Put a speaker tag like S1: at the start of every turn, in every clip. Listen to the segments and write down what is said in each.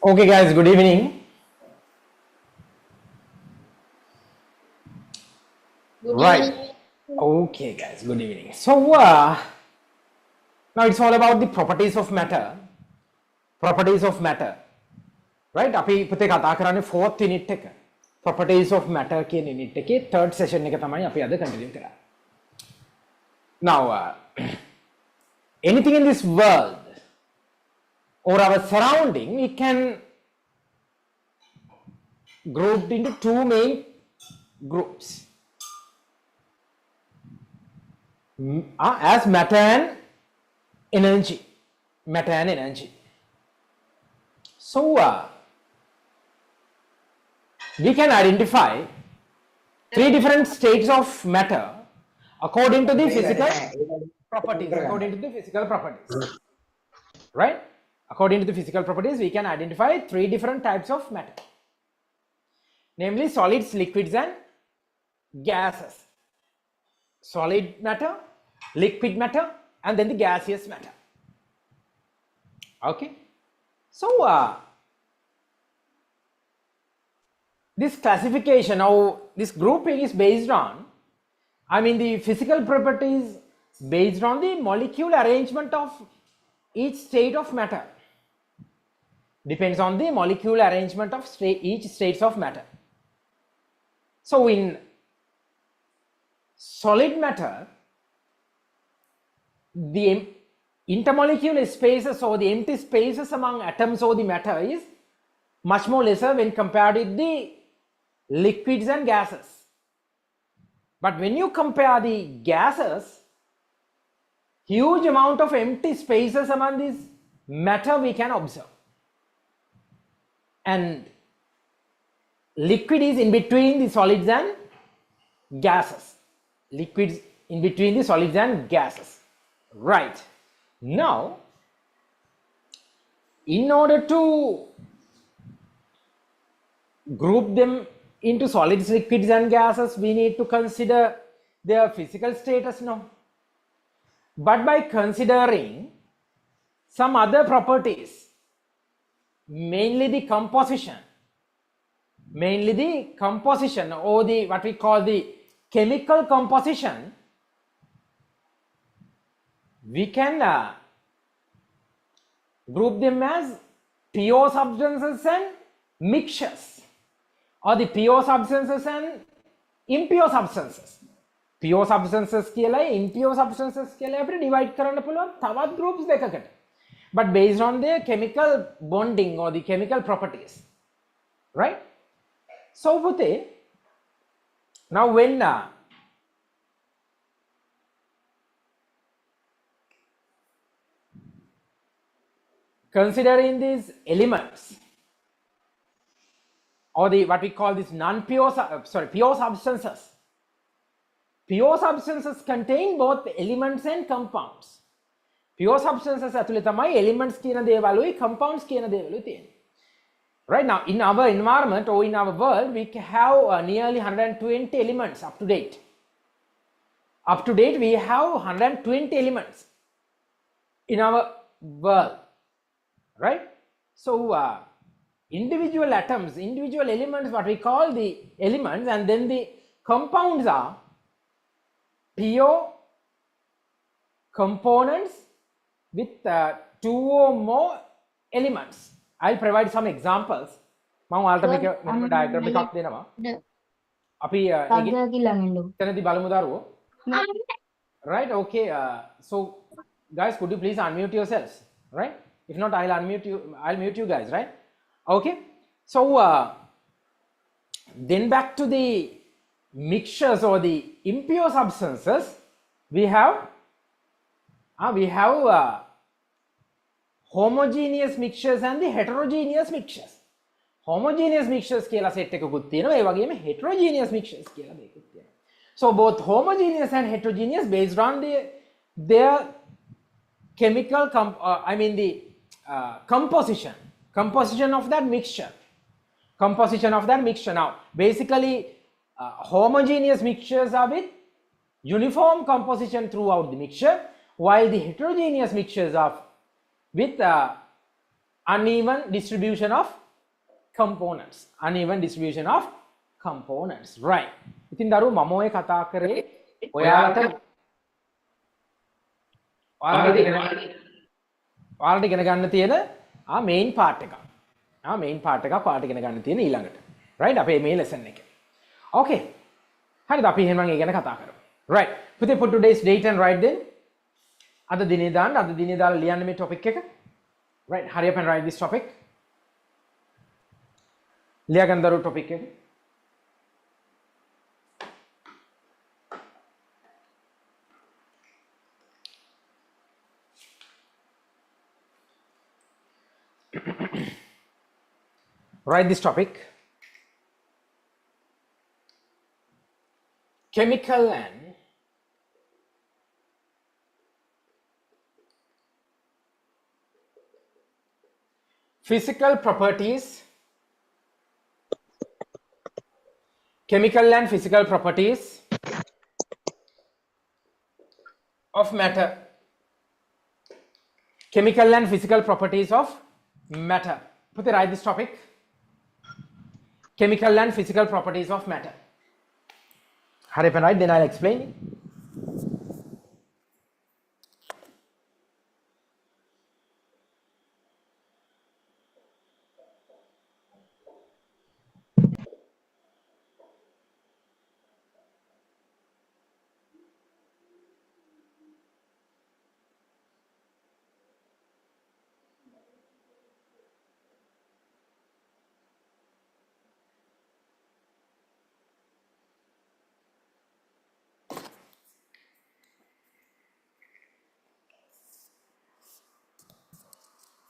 S1: Okay, guys, good evening.
S2: Good
S1: Right.
S2: evening.
S1: Okay, guys, good evening. So, now it's all about the properties of matter. Properties of matter. Right? අපි පුතේ කතා කරන්නේ fourth unit එක. Properties of matter කියන unit එකේ third session එක තමයි අපි අද continue කරන්නේ. Now, anything in this world or our surrounding, we can group into two main groups. As matter and energy. Matter and energy. So, we can identify three different states of matter according to the physical properties. According to the physical properties. Right? According to the physical properties, we can identify three different types of matter. Namely, solids, liquids, and gases. Solid matter, liquid matter, and then the gaseous matter. Okay? So, this classification or this grouping is based on, the physical properties based on the molecular arrangement of each state of matter. Depends on the molecular arrangement of each states of matter. So, in solid matter, the intermolecular spaces or the empty spaces among atoms or the matter is much more lesser when compared with the liquids and gases. But when you compare the gases, huge amount of empty spaces among this matter we can observe. And liquid is in between the solids and gases. Liquids in between the solids and gases. Right. Now, in order to group them into solids, liquids, and gases, we need to consider their physical status now. But by considering some other properties, mainly the composition or the what we call the chemical composition, we can group them as pure substances and mixtures, or the pure substances and impure substances. Pure substances කියලා impure substances කියලා අපිට divide කරන්න පුළුවන් තවත් groups දෙකකට. But based on their chemical bonding or the chemical properties. Right? So පුතේ, now when considering these elements or the what we call this pure substances. Pure substances contain both elements and compounds. Pure substances ඇතුලේ තමයි elements කියන දේවලුයි compounds කියන දේවලුයි තියෙන්නේ. Right now, in our environment or in our world, we have nearly 120 elements up to date. Up to date, we have 120 elements in our world. Right? So, individual atoms, individual elements, what we call the elements, and then the compounds are pure components with two or more elements. I'll provide some examples. මම ඔයාලට මේක diagram එකක් දෙනවා. අපි එතනදී බලමු දරුවෝ. Right? Okay. So, guys, could you please unmute yourselves? Right? If not, I'll mute you guys, right? Okay. So, then back to the mixtures or the impure substances, we have homogeneous mixtures and the heterogeneous mixtures. Homogeneous mixtures කියලා set එකකුත් තියෙනවා. ඒ වගේම heterogeneous mixtures කියලා දෙකකුත් තියෙනවා. So both homogeneous and heterogeneous based on their chemical composition of that mixture. Now, basically, homogeneous mixtures are with uniform composition throughout the mixture, while the heterogeneous mixtures are with uneven distribution of components. Uneven distribution of components. Right. ඉතින් දරුවෝ මම ඔය කතා කරේ ඔයාලට ඉගෙන ගන්න තියෙන main part එක. main part එකක් ඔයාලට ඉගෙන ගන්න තියෙන ඊළඟට. right අපේ මේ lesson එකේ. okay. හරිද අපි එහෙනම් ඒ ගැන කතා කරමු. right. පුතේ put today's date and write then. අද දිනේ දාන්න අද දිනේ දාලා ලියන්න මේ topic එක. right hurry up and write this topic. ලියා ගන්න දරුවෝ topic එක. Write this topic. Chemical and physical properties. Chemical and physical properties of matter. Chemical and physical properties of matter. Put write this topic. Chemical and physical properties of matter. Hurry up and write, then I'll explain.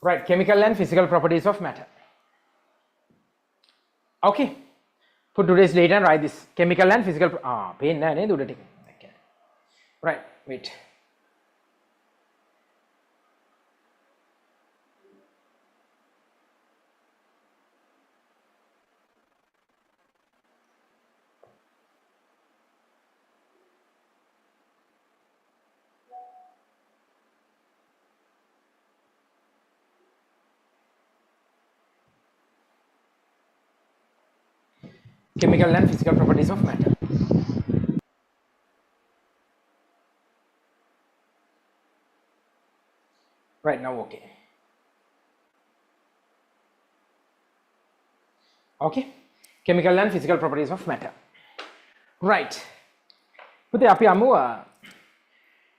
S1: Right, chemical and physical properties of matter. Okay, put today's date and write this. Chemical and physical. Pain na ne duda tika. Okay. Right, wait. Chemical and physical properties of matter. Right now, okay. Okay, chemical and physical properties of matter. Right. පුතේ අපි අමු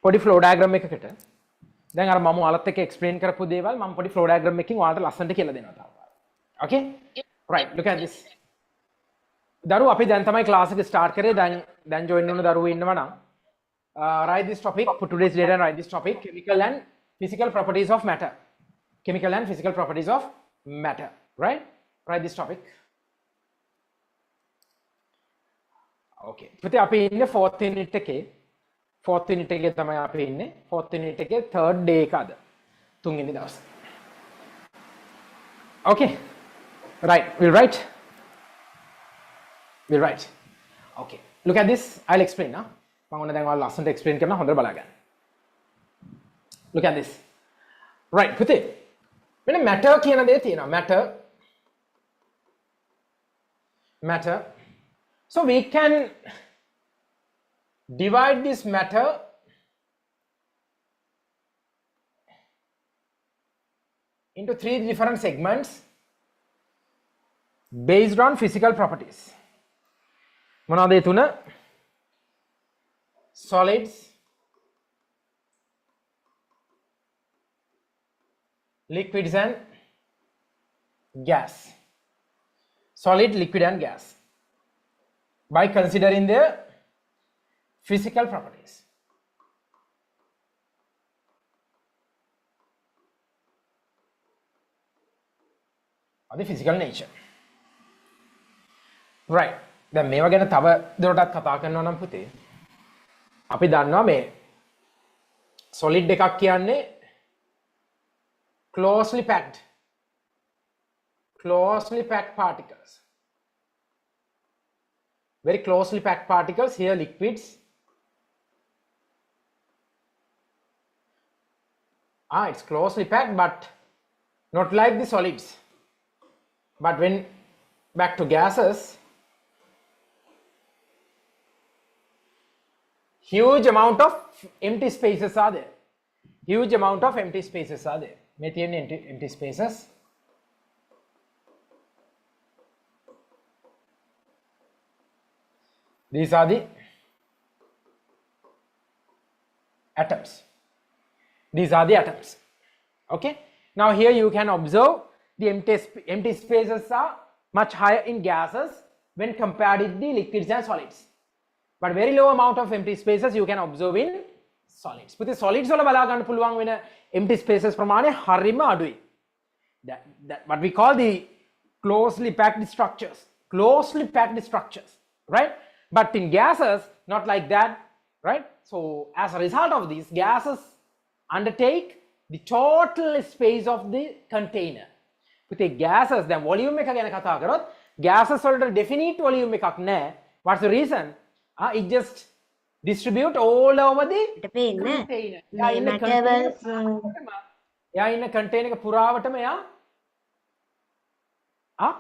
S1: පොඩි flow diagram එකකට. දැන් අර මම ඔයාලත් එක්ක explain කරපු දේවල් මම පොඩි flow diagram එකකින් ඔයාලට ලස්සනට කියලා දෙනවා තාම. Okay? Right, look at this. දරුවෝ අපි දැන් තමයි class එක start කරේ. දැන් join වෙන දරුවෝ ඉන්නවා නම් write this topic, put today's date and write this topic. Chemical and physical properties of matter. Chemical and physical properties of matter. Right? Write this topic. Okay. පුතේ අපි ඉන්නේ 4th unit එකේ. 4th unit එකේ තමයි අපි ඉන්නේ. 4th unit එකේ 3rd day එක අද. 3 වෙනි දවසේ. Okay. Right. We'll write. We'll write. Okay. Look at this. I'll explain now. මම ඔන්න දැන් ඔයාලා ලස්සනට explain කරනවා හොඳට බලා ගන්න. Look at this. Right. පුතේ. මෙන්න matter කියන දේ තියෙනවා. Matter. So we can divide this matter into 3 different segments based on physical properties. මොනවාද ඒ තුන? Solids, liquids and gas. Solid, liquid and gas. By considering their physical properties. Or the physical nature. Right. දැන් මේවා ගැන තව දුරටත් කතා කරනවා නම් පුතේ අපි දන්නවා මේ solid එකක් කියන්නේ closely packed particles. Very closely packed particles. Here liquids. It's closely packed but not like the solids. But when back to gases, huge amount of empty spaces are there. Huge amount of empty spaces are there. Methane empty spaces. These are the atoms. These are the atoms. Okay. Now here you can observe the empty spaces are much higher in gases when compared with the liquids and solids. But very low amount of empty spaces you can observe in solids. But the solids වල බලා ගන්න පුළුවන් වෙන empty spaces ප්‍රමාණය හරිම අඩුයි. That what we call the closely packed structures. Closely packed structures, right? But in gases, not like that, right? So as a result of these, gases undertake the total space of the container. With the gases, then volume එක ගැන කතා කරොත් gases වලට definite volume එකක් නැහැ. What's the reason? It just distribute all over the container. Yeah, in the container එක පුරාවටම එයා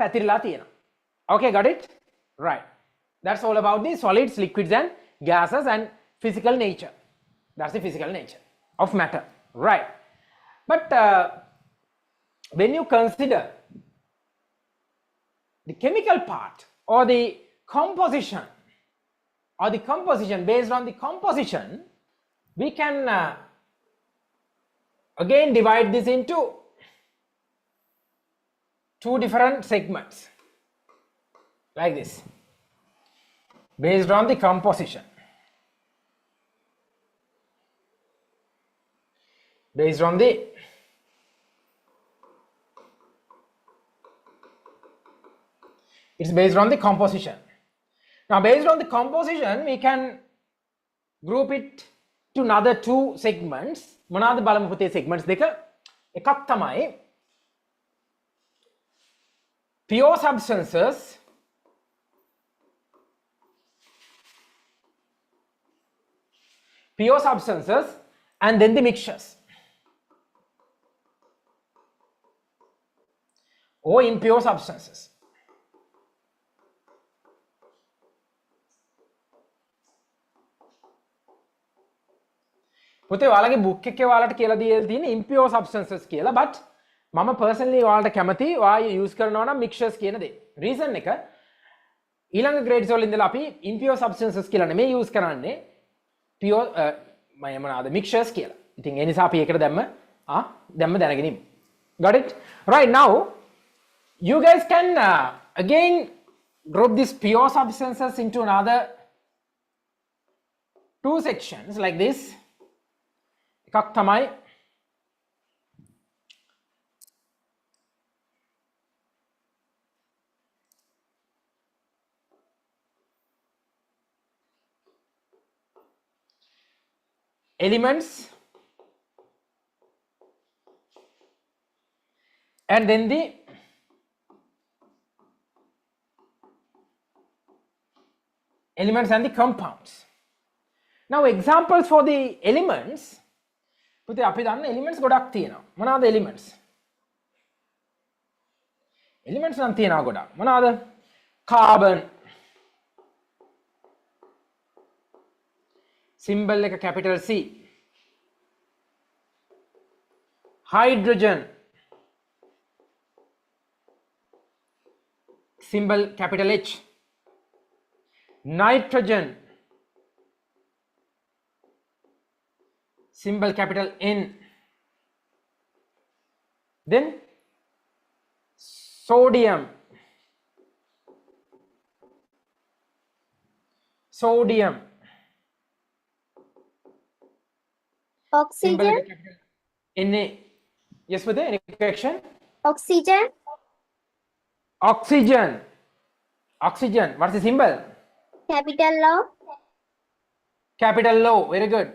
S1: පැතිරලා තියෙනවා. Okay, got it? Right. That's all about the solids, liquids and gases and physical nature. That's the physical nature of matter. Right. But when you consider the chemical part or the composition based on the composition, we can again divide this into two different segments like this based on the composition. Based on the it's based on the composition. Now based on the composition we can group it to another two segments. මොනවාද බලමු පුතේ segments දෙක. එකක් තමයි pure substances and then the mixtures or impure substances. පුතේ ඔයාලගේ book එකේ ඔයාලට කියලා දීලා තියෙන impure substances කියලා, but මම personally ඔයාලට කැමති ඔයා use කරනවා නම් mixtures කියන දේ. reason එක ඊළඟ grades වල ඉඳලා අපි impure substances කියලා නෙමෙයි use කරන්නේ pure මොනවාද mixtures කියලා. ඉතින් ඒ නිසා අපි ඒකට දැම්ම දැනගෙන ඉමු. Got it? Right, now you guys can again group these pure substances into another two sections like this. එකක් තමයි elements and then the elements and the compounds. Now examples for the elements. පුතේ අපි දන්න elements ගොඩක් තියෙනවා. මොනවාද elements? Elements නම් තියෙනවා ගොඩක්. මොනවාද? carbon. symbol එක capital C. hydrogen. symbol capital H. nitrogen. symbol capital N. Then sodium.
S2: Oxygen.
S1: Na. Yes, with any correction?
S2: Oxygen.
S1: Oxygen. What's the symbol? Capital O. Very good.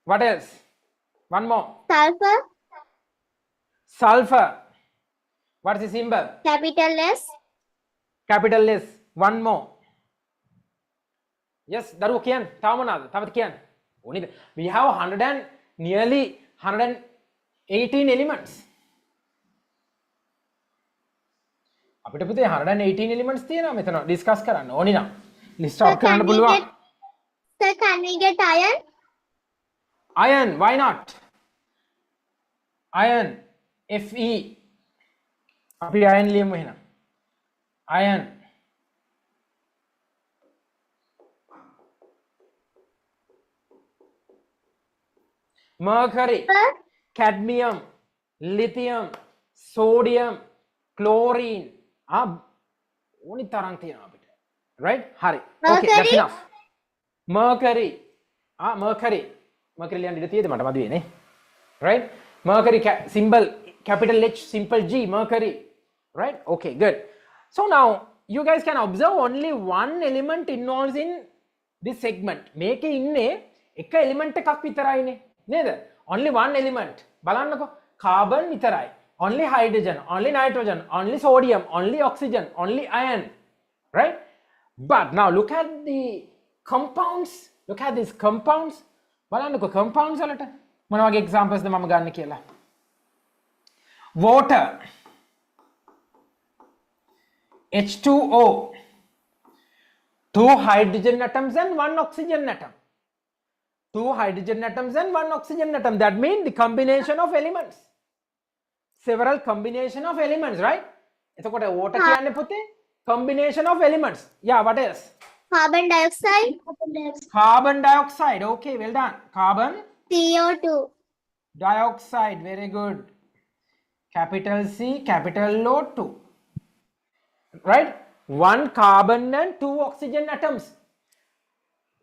S1: What else? One more. Sulfur. What's the symbol?
S2: Capital S.
S1: One more. Yes, දරුවෝ කියන්න. තව මොනවාද? තවත් කියන්න. ඕනේද? We have nearly 118 elements. අපිට පුතේ 118 elements තියෙනවා මෙතන ඩිස්කස් කරන්න ඕනි නම් ලිස්ට්
S2: Sir,
S1: අවුට් කරන්න පුළුවන්.
S2: can we get iron?
S1: Iron, why not? Iron, Fe. අපි iron ලියමු එහෙනම්. Iron. Mercury,
S2: Sir,
S1: cadmium, lithium, sodium, chlorine. ඕනි තරම් තියෙනවා අපිට. Right? හරි. Okay, that's
S2: Mercury?
S1: enough. Mercury. Mercury. Mercury ලියන්න ඉඩ තියෙද මට මදුවේ නේ. Right? Mercury symbol capital H, simple G, mercury. Right? Okay, good. So now you guys can observe only one element involved in this segment. මේකේ ඉන්නේ එක element එකක් විතරයිනේ. නේද? Only one element. බලන්නකෝ. Carbon විතරයි. Only hydrogen, only nitrogen, only sodium, only oxygen, only iron. Right? But now look at the compounds. Look at these compounds. බලන්නකෝ compounds වලට මොන වගේ examples ද මම ගන්න කියලා. Water, H2O, 2 hydrogen atoms and 1 oxygen atom. 2 hydrogen atoms and 1 oxygen atom. That means the combination of elements. Several combination of elements, right? එතකොට water කියන්නේ පුතේ combination of elements. Yeah, what else?
S2: carbon dioxide,
S1: Carbon dioxide. Okay, well done. Carbon
S2: CO2,
S1: dioxide, very good. Capital C, capital O, 2. Right? 1 carbon and 2 oxygen atoms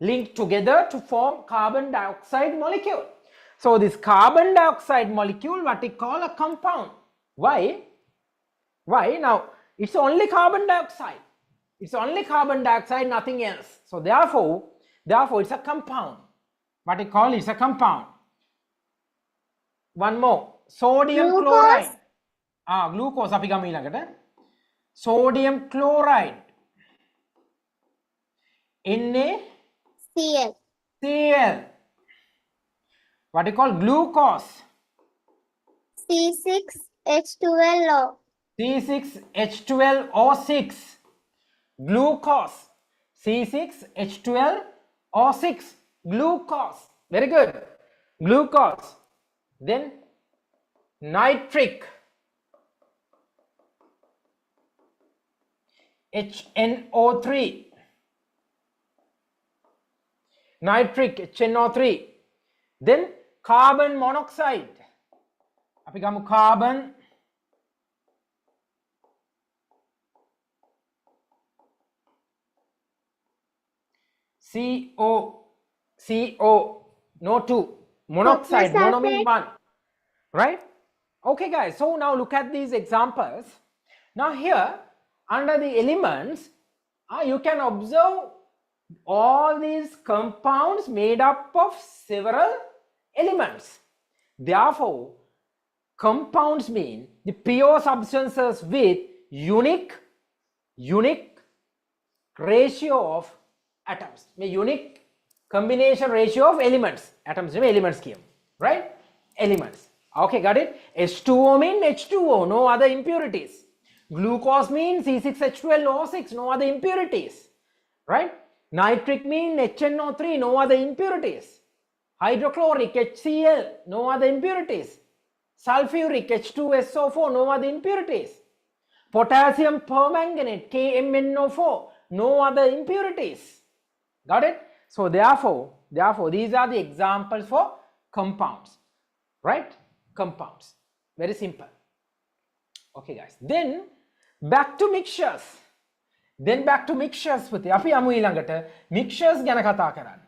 S1: linked together to form carbon dioxide molecule. So this carbon dioxide molecule, what we call a compound. Why? Why? Now, it's only carbon dioxide. It's only carbon dioxide, nothing else. So therefore it's a compound. What we call is a compound. One more. Sodium
S2: Glucose.
S1: chloride. Glucose අපි ගමු ඊළඟට. Sodium chloride.
S2: Cl,
S1: NaCl. What we call glucose.
S2: C6H12O,
S1: C6H12O6. Glucose. C6H12O6. Glucose. Very good. Glucose. Then nitric. HNO3. Nitric, HNO3. Then carbon monoxide. අපි ගමු carbon CO, no 2, monoxide,
S2: Copper
S1: mono means
S2: sulfate.
S1: 1, right? Okay guys, so now look at these examples. Now here under the elements, you can observe all these compounds made up of several elements. Therefore, compounds mean the pure substances with unique ratio of atoms. May unique combination ratio of elements. Atoms mean elements කියමු. Right? Elements. Okay, got it? H2O mean H2O, no other impurities. Glucose means C6H12O6, no other impurities. Right? Nitric mean HNO3, no other impurities. Hydrochloric HCl, no other impurities. Sulfuric H2SO4, no other impurities. Potassium permanganate KMnO4, no other impurities. Got it? So therefore these are the examples for compounds. Right? Compounds. Very simple. Okay guys. Then back to mixtures. පුතේ අපි යමු ඊළඟට mixtures ගැන කතා කරන්න.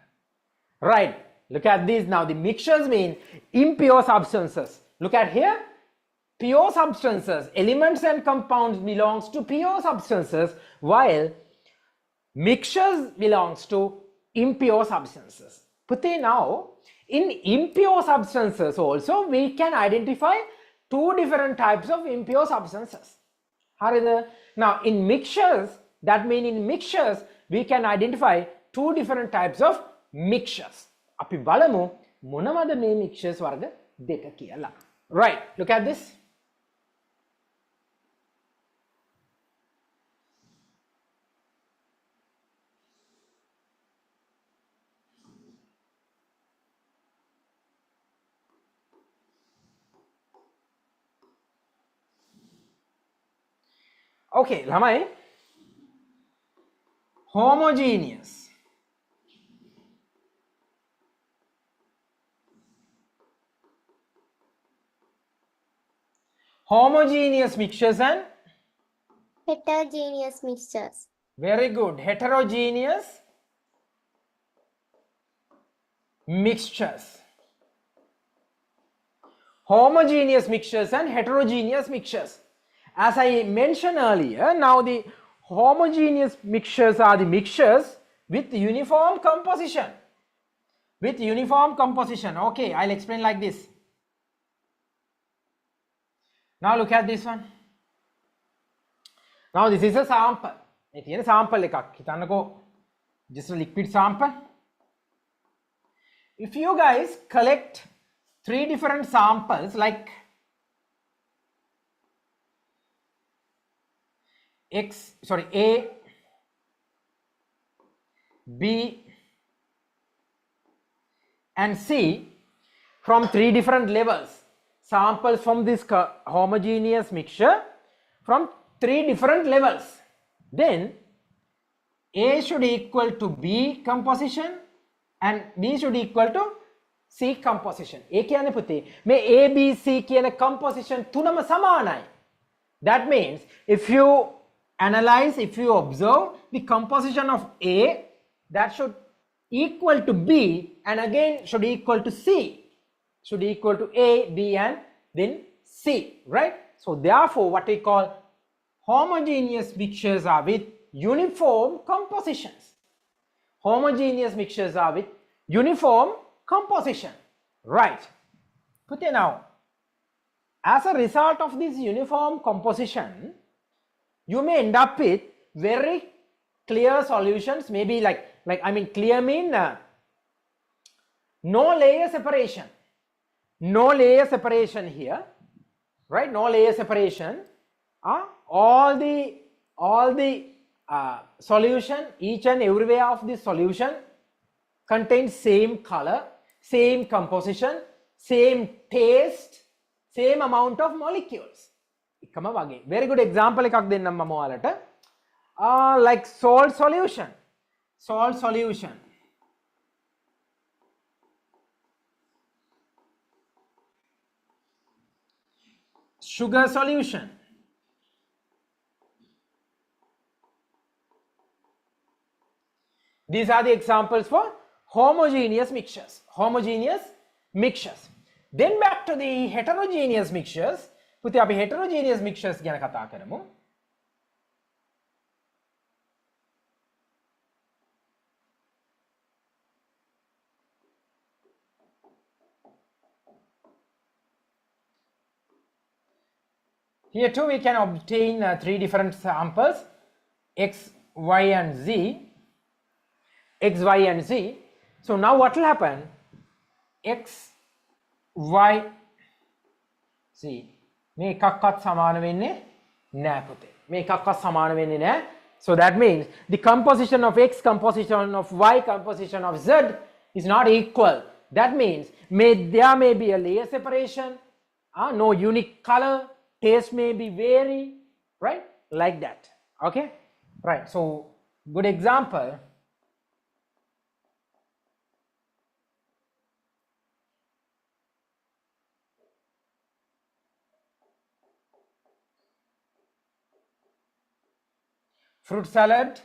S1: Right. Look at these now. The mixtures mean impure substances. Look at here. Pure substances, elements and compounds belongs to pure substances, while mixtures belongs to impure substances. Putte, now in impure substances also we can identify 2 different types of impure substances. Harida? Now in mixtures, that means in mixtures we can identify 2 different types of mixtures. Api balamu monawada me mixtures varga deka kiyala. Right, look at this. okay ළමයි homogeneous mixtures and
S2: Heterogeneous mixtures.
S1: very good heterogeneous mixtures. Homogeneous mixtures and heterogeneous mixtures. As I mentioned earlier, now the homogeneous mixtures are the mixtures with uniform composition. With uniform composition. Okay, I'll explain like this. Now look at this one. Now this is a sample. It's a sample එකක්. හිතන්නකෝ just a liquid sample. If you guys collect 3 different samples like A, B and C from 3 different levels, samples from this homogeneous mixture from 3 different levels, then A should equal to B composition and B should equal to C composition. ඒ කියන්නේ පුතේ මේ A B C කියන composition තුනම සමානයි. That means if you analyze, if you observe the composition of A, that should equal to B and again should equal to C, should equal to A, B and then C, right? So therefore what we call homogeneous mixtures are with uniform compositions. Homogeneous mixtures are with uniform composition, right? Put it now. As a result of this uniform composition, you may end up with very clear solutions. Maybe like I mean clear mean no layer separation. No layer separation here, right? No layer separation. All the solution, each and everywhere of this solution contains same color, same composition, same taste, same amount of molecules. එකම වගේ. Very good example එකක් දෙන්නම් මම ඔයාලට. Like salt solution. Salt solution. Sugar solution. These are the examples for homogeneous mixtures. Homogeneous mixtures. Then back to the heterogeneous mixtures. පුතේ අපි heterogeneous mixtures ගැන කතා කරමු. Here too we can obtain 3 different samples, X, Y and Z. X, Y and Z. So now what will happen? X, Y, Z. මේ එකක්වත් සමාන වෙන්නේ නැහැ පුතේ. මේ එකක්වත් සමාන වෙන්නේ නැහැ. So that means the composition of X, composition of Y, composition of Z is not equal. That means there may be a layer separation, no unique color, taste may be vary, right? Like that. Okay? Right. So good example. Fruit salad,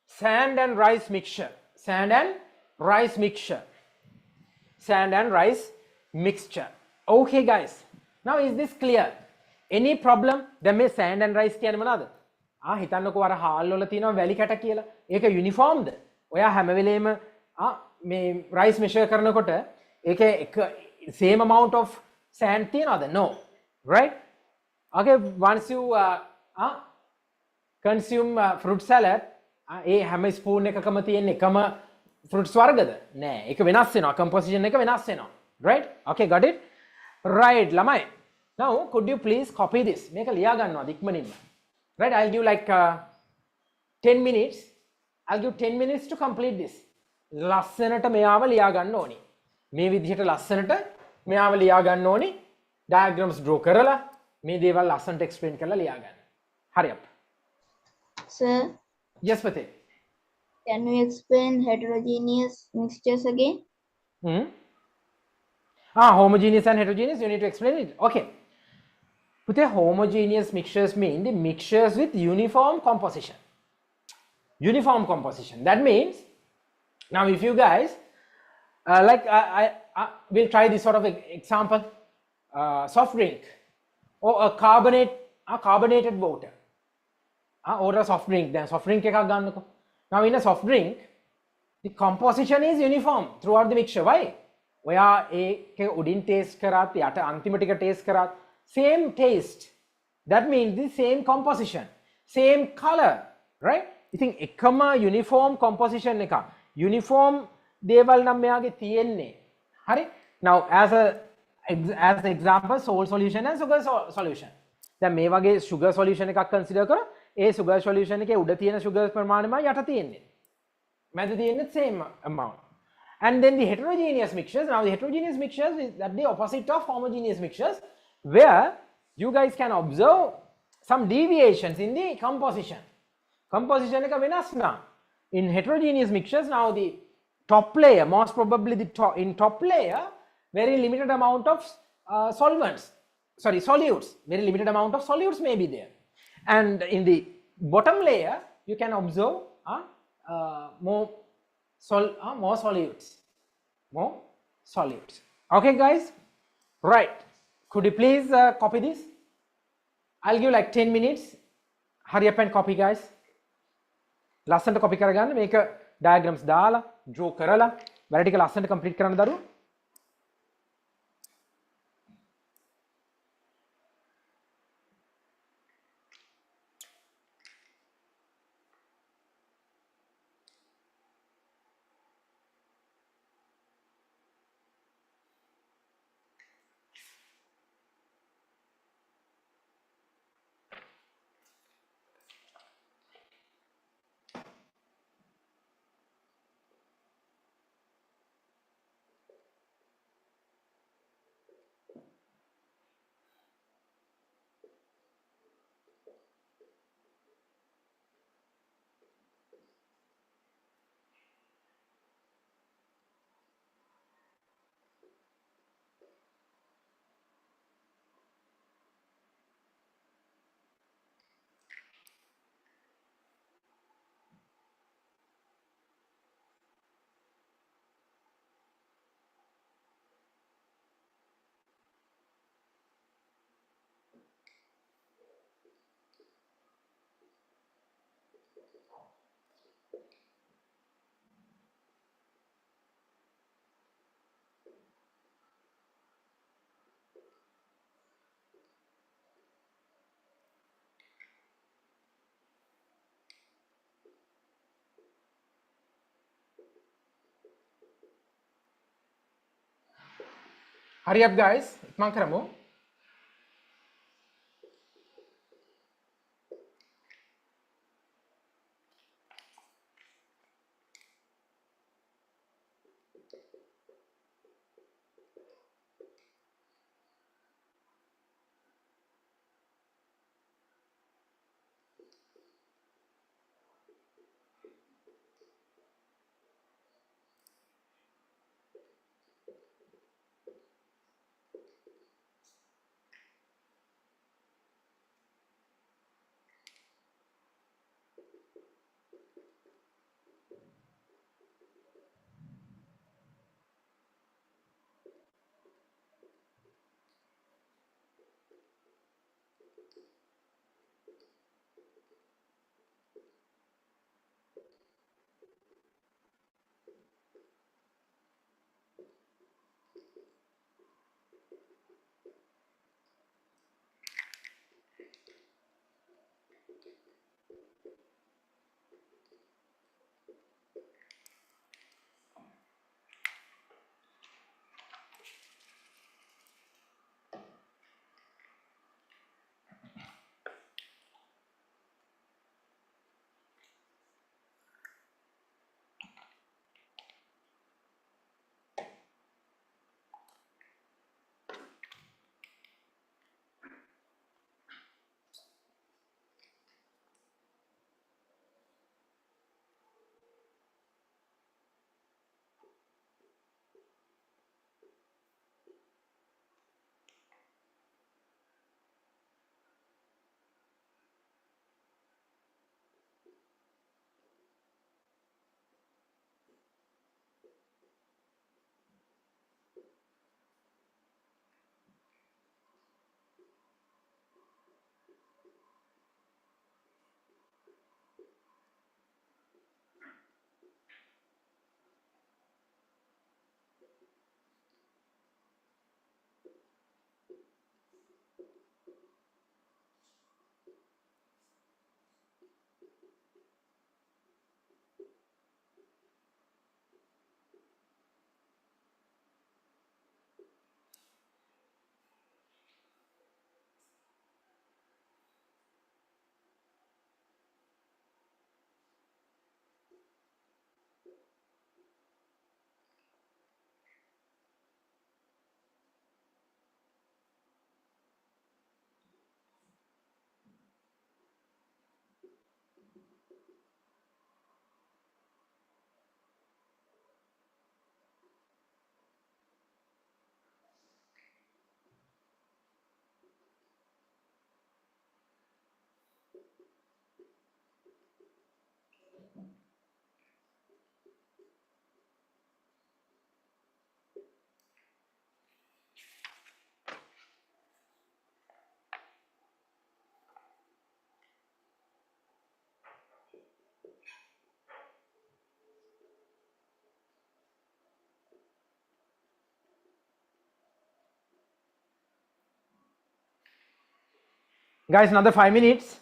S1: sand and rice mixture. Sand and rice mixture. Sand and rice mixture. Okay guys, now is this clear? Any problem? දැන් මේ sand and rice කියන්නේ මොනවාද? හිතන්නකෝ අර හාල් වල තියෙනවා වැලි කැට කියලා. ඒක යුනිෆෝම්ද? ඔයා හැම වෙලේම මේ rice measure කරනකොට ඒකේ same amount of sand තියනවද? No. Right? Okay, once you consume fruit salad, ඒ හැම ස්පූන් එකකම තියෙන එකම fruits වර්ගද? නෑ. ඒක වෙනස් වෙනවා. composition එක වෙනස් වෙනවා. Right? Okay, got it? right lamai. Now could you please copy this මේක ලියා ගන්නවා ඉක්මනින්ම. Right, I'll give like 10 minutes. I'll give 10 minutes to complete this. ලස්සනට මෙයාව ලියා ගන්න ඕනි. මේ විදිහට ලස්සනට මෙයාව ලියා ගන්න ඕනි. diagrams draw කරලා මේ දේවල් ලස්සනට explain කරලා ලියා ගන්න. Hurry up.
S3: Sir,
S1: Yes, Pate.
S3: can you explain heterogeneous mixtures again?
S1: Homogeneous and heterogeneous, you need to explain it. Okay. Pute, homogeneous mixtures mean the mixtures with uniform composition. Uniform composition. That means, now if you guys, like I will try this sort of example, soft drink or a carbonated water. Or a soft drink, then soft drink එකක් ගන්නකො. Now in a soft drink, the composition is uniform throughout the mixture. Why? ඔයා ඒකේ උඩින් taste කරාත් යට අන්තිම ටික taste කරාත් same taste. That means the same composition, same color, right? ඉතින් එකම uniform composition එක. Uniform දේවල් නම් මෙයාගේ තියෙන්නේ. හරි? Now as an example, salt solution and sugar solution. දැන් මේ වගේ sugar solution එකක් consider කරා. ඒ sugar solution එකේ උඩ තියෙන sugar ප්‍රමාණයමයි යට තියෙන්නේ. මැද තියෙන්නේ same amount. And then the heterogeneous mixtures. Now the heterogeneous mixtures is that the opposite of homogeneous mixtures, where you guys can observe some deviations in the composition. Composition එක වෙනස් නා. In heterogeneous mixtures, now the top layer, most probably in top layer, very limited amount of solutes. Very limited amount of solutes may be there. And in the bottom layer, you can observe more solutes. Okay, guys? Right. Could you please copy this? I'll give like 10 minutes. Hurry up and copy, guys. ලස්සනට copy කරගන්න. මේක diagrams දාලා, draw කරලා, වැඩ ටික ලස්සනට complete කරන්න දරුවෝ. Hurry up, guys. ඉක්මන් කරමු. Guys, another 5 minutes.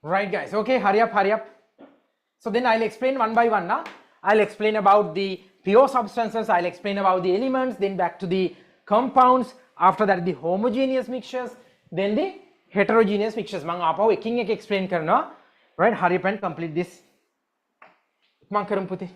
S1: Right, guys. Okay, hurry up, hurry up. So then I'll explain one by one now. I'll explain about the pure substances, I'll explain about the elements, then back to the compounds, after that the homogeneous mixtures, then the heterogeneous mixtures. Mang aapao eking ek explain karna. Right, hurry up and complete this. Mang karum puti.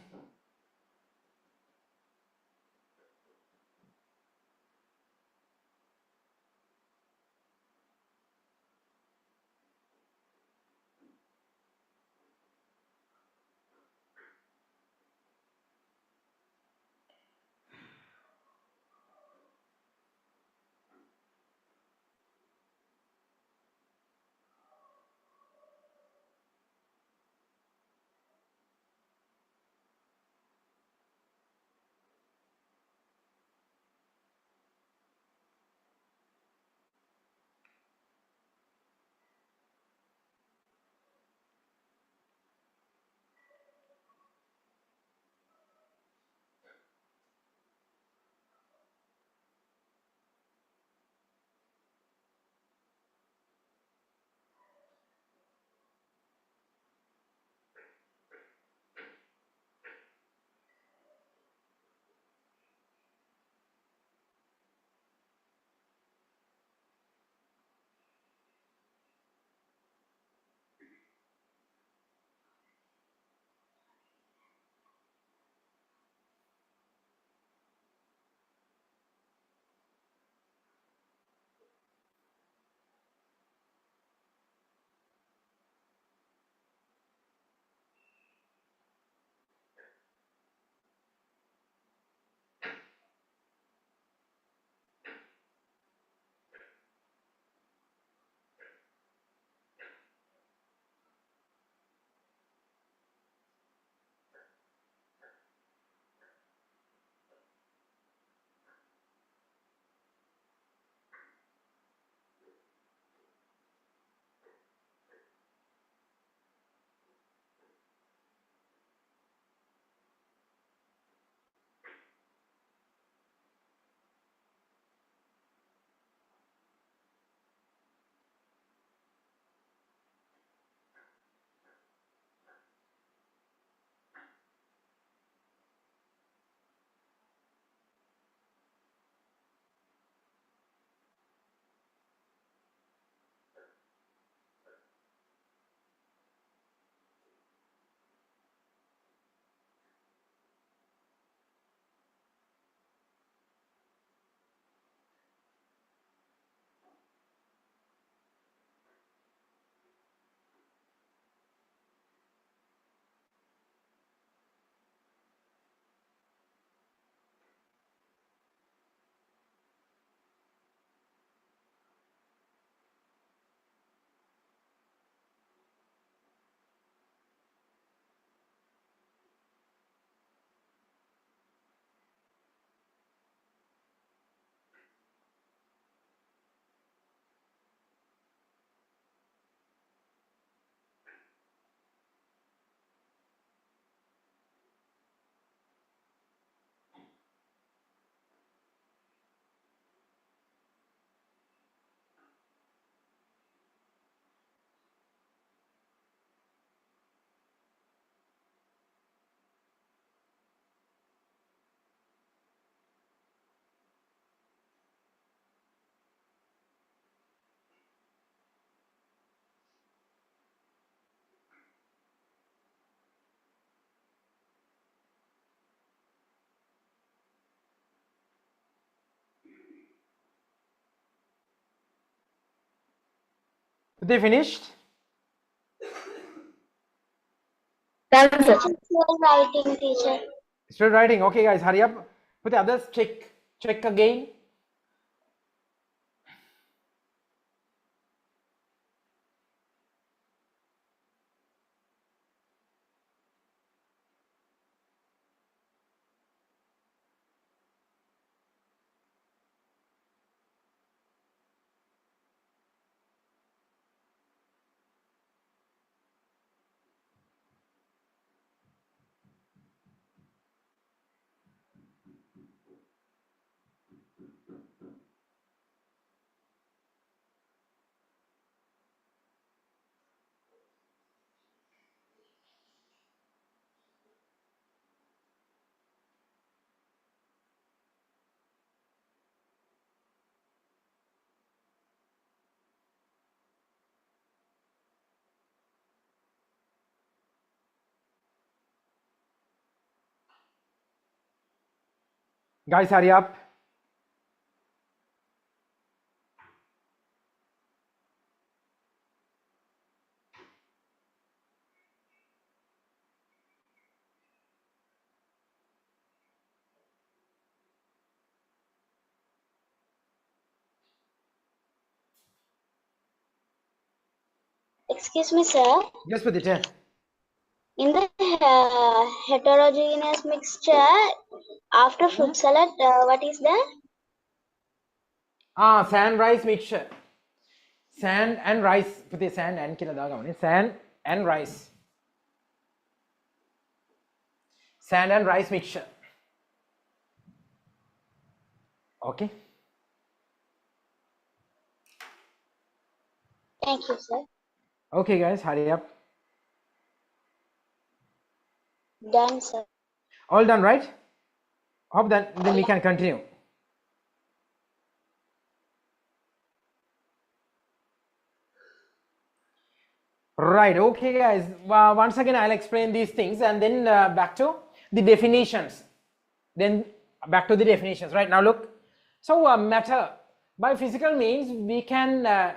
S1: They finished?
S3: Done, sir. Still writing, teacher.
S1: Still writing. Okay, guys, hurry up. Put the others check again. Guys, hurry up.
S3: Excuse me, sir.
S1: Yes, put it.
S3: In the heterogeneous mixture, after fruit salad, what is that?
S1: Sand rice mixture. Sand and rice. Put the sand and kila sand and rice. Sand and rice mixture. Okay.
S3: Thank you, sir.
S1: Okay, guys, hurry up.
S3: Done, sir.
S1: All done, right? Hope that then we can continue. Right. Okay, guys. Once again, I'll explain these things and then back to the definitions. Then back to the definitions. Right now, look. So matter by physical means we can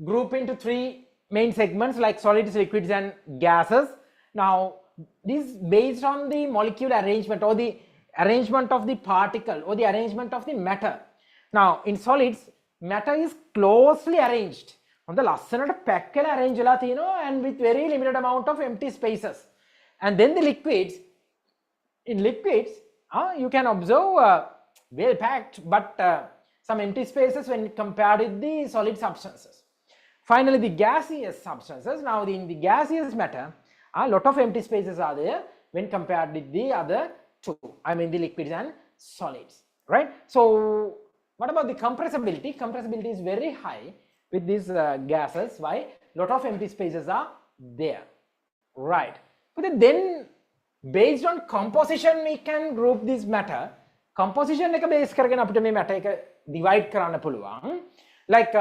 S1: group into three main segments like solids, liquids, and gases. Now, this based on the molecular arrangement or the arrangement of the particle or the arrangement of the matter. Now, in solids, matter is closely arranged. On the ලස්සනට pack කරලා arrange වෙලා තියෙනවා and with very limited amount of empty spaces. And then the liquids, in liquids, you can observe well packed but some empty spaces when compared with the solid substances. Finally, the gaseous substances. Now, in the gaseous matter, a lot of empty spaces are there when compared with the other two. I mean the liquids and solids, right? So, what about the compressibility? Compressibility is very high with these gases. Why? Lot of empty spaces are there, right? But then, based on composition, we can group this matter. Composition එක base කරගෙන අපිට මේ matter එක divide කරන්න පුළුවන්. Like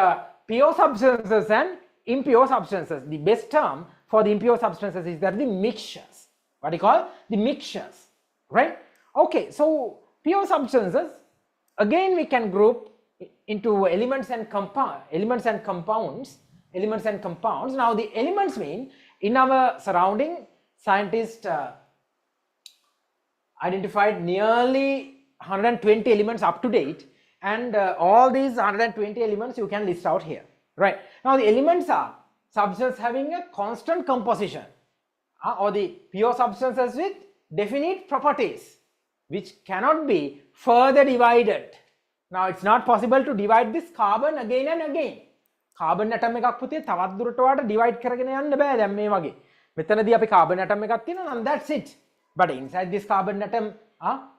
S1: pure substances and impure substances. The best term for the impure substances is that the mixtures. What do you call? The mixtures, right? Okay, so pure substances, again we can group into elements and compounds. Now the elements mean in our surrounding, scientists identified nearly 120 elements up to date, and all these 120 elements you can list out here, right? Now the elements are substances having a constant composition or the pure substances with definite properties which cannot be further divided. Now it's not possible to divide this carbon again and again. Carbon atom එකක් පුතේ තවත් දුරට වාට divide කරගෙන යන්න බෑ දැන් මේ වගේ. මෙතනදී අපි carbon atom එකක් තියෙනවා and that's it. But inside this carbon atom,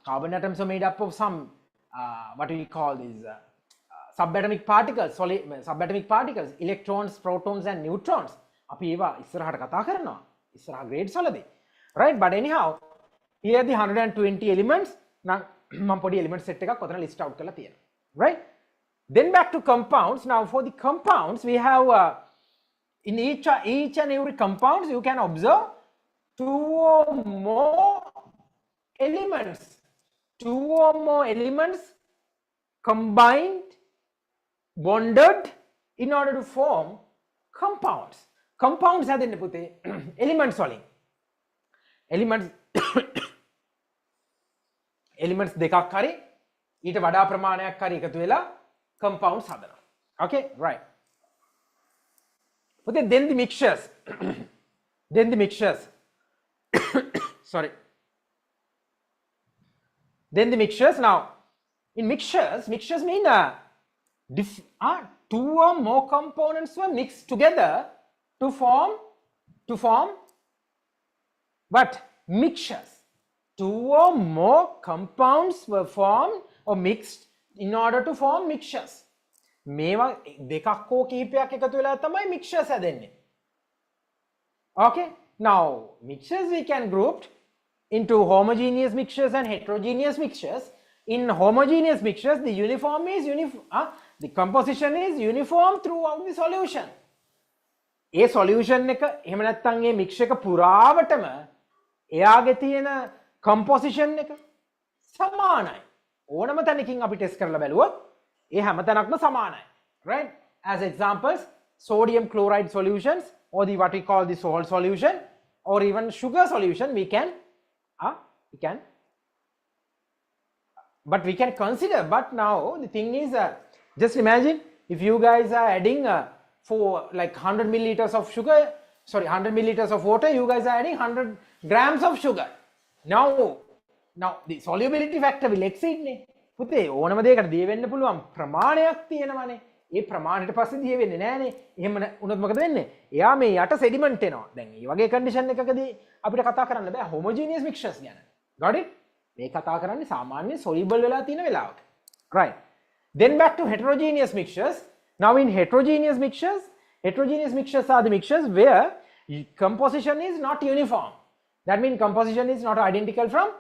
S1: carbon atoms are made up of some what we call these subatomic particles, subatomic particles, electrons, protons and neutrons. අපි ඒවා ඉස්සරහට කතා කරනවා. ඉස්සරහ grades වලදී. Right? But anyhow, here the 120 elements. මම පොඩි element set එකක් ඔතන list out කරලා තියෙනවා. Right? Then back to compounds. Now for the compounds, we have in each and every compounds you can observe two or more elements. Two or more elements combined, bonded in order to form compounds. Compounds හැදෙන්නේ පුතේ elements වලින්. elements දෙකක් හරි ඊට වඩා ප්‍රමාණයක් හරි එකතු වෙලා compounds හදනවා. Okay, right. Okay, then the mixtures. then the mixtures. Sorry. Then the mixtures. Now, in mixtures mean two or more components were mixed together to form what? Mixtures. Two or more compounds were formed or mixed in order to form mixtures. මේවා දෙකක් හෝ කීපයක් එකතු වෙලා තමයි mixtures හැදෙන්නේ. Okay, now mixtures we can group into homogeneous mixtures and heterogeneous mixtures. In homogeneous mixtures, the the composition is uniform throughout the solution. A solution එක එහෙම නැත්නම් ඒ mix එක පුරාවටම එයාගේ තියෙන composition එක සමානයි. ඕනම තැනකින් අපි ටෙස්ට් කරලා බැලුවොත් ඒ හැම තැනක්ම සමානයි. Right? As examples, sodium chloride solutions or the what we call the salt solution or even sugar solution we can but we can consider. But now the thing is just imagine if you guys are adding for like 100 milliliters of sugar, sorry, 100 milliliters of water, you guys are adding 100 grams of sugar. Now the solubility factor will exceed ne. පුතේ ඕනම දෙයකට දිය වෙන්න පුළුවන් ප්‍රමාණයක් තියෙනවානේ. ඒ ප්‍රමාණයට පස්සේ දිය වෙන්නේ නැහනේ. එහෙම වුණොත් මොකද වෙන්නේ? එයා මේ යට sediment එනවා. දැන් මේ වගේ condition එකකදී අපිට කතා කරන්න බෑ homogeneous mixtures ගැන. Got it? මේ කතා කරන්නේ සාමාන්‍ය soluble වෙලා තියෙන වෙලාවක. Right. Then back to heterogeneous mixtures. Now in heterogeneous mixtures are the mixtures where composition is not uniform. That means composition is not identical from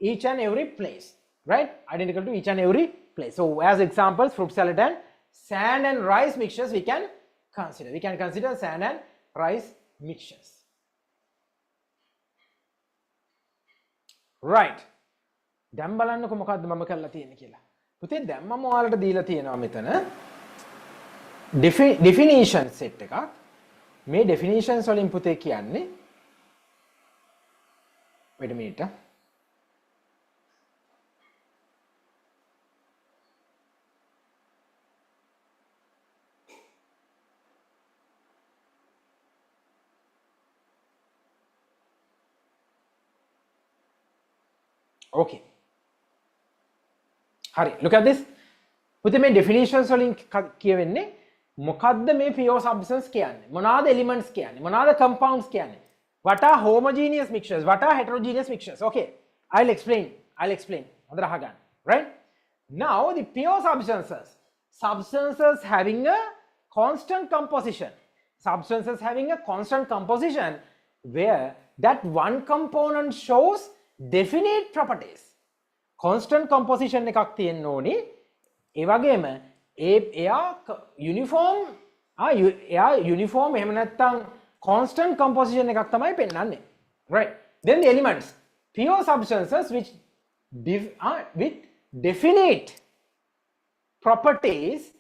S1: each and every place. Right? Identical to each and every place. So as examples, fruit salad and sand and rice mixtures we can consider. We can consider sand and rice mixtures. Right. දැන් බලන්නකො මොකද්ද මම කරලා තියෙන්නේ කියලා. පුතේ දැන් මම ඔයාලට දීලා තියෙනවා මෙතන definition set එකක්. මේ definitions වලින් පුතේ කියන්නේ wait a minute. Okay. Hari, look at this. පුතේ මේ definitions වලින් කියවෙන්නේ මොකද්ද මේ pure substance කියන්නේ? මොනවාද elements කියන්නේ? මොනවාද compounds කියන්නේ? What are homogeneous mixtures? What are heterogeneous mixtures? Okay, I'll explain. හොඳට අහගන්න. Right? Now the pure substances having a constant composition. Substances having a constant composition where that one component shows definite properties. Constant composition එකක් තියෙන්න ඕනේ. ඒ වගේම එයා uniform එහෙම නැත්නම් constant composition එකක් තමයි පෙන්වන්නේ. Right? Then the elements, pure substances with definite properties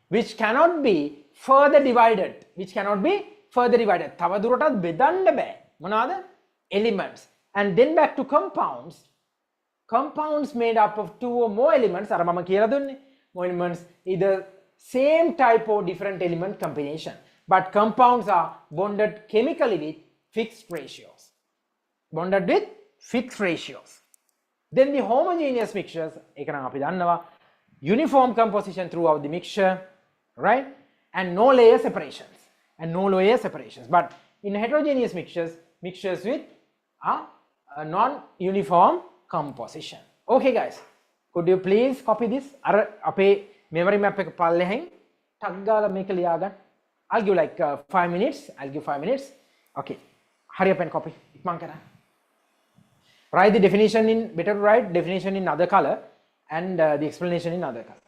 S1: which cannot be further divided. තව දුරටත් බෙදන්න බෑ. මොනවාද? Elements. And then back to compounds made up of two or more elements. අර මම කියලා දුන්නේ. More elements, either same type or different element combination. But compounds are bonded chemically with fixed ratios. Then the homogeneous mixtures, ඒක නම් අපි දන්නවා. Uniform composition throughout the mixture, right? And no layer separations. But in heterogeneous mixtures with a non-uniform composition. Okay guys, could you please copy this? අර අපේ memory map එක පල්ලෙහෙන් ටක් ගාලා මේක ලියා ගන්න. I'll give like 5 minutes. Okay, hurry up and copy. ඉක්මන් කරන්න. Write the definition in, better write definition in other color and the explanation in other color.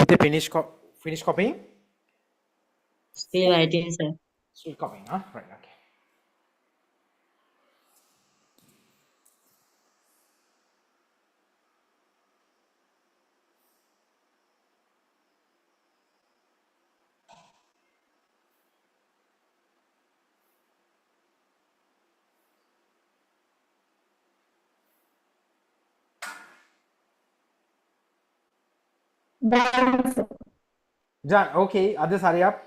S1: Putih, finish copying?
S4: Still writing, sir.
S1: Still copying, huh? Right, okay. Done. Okay, others hurry up.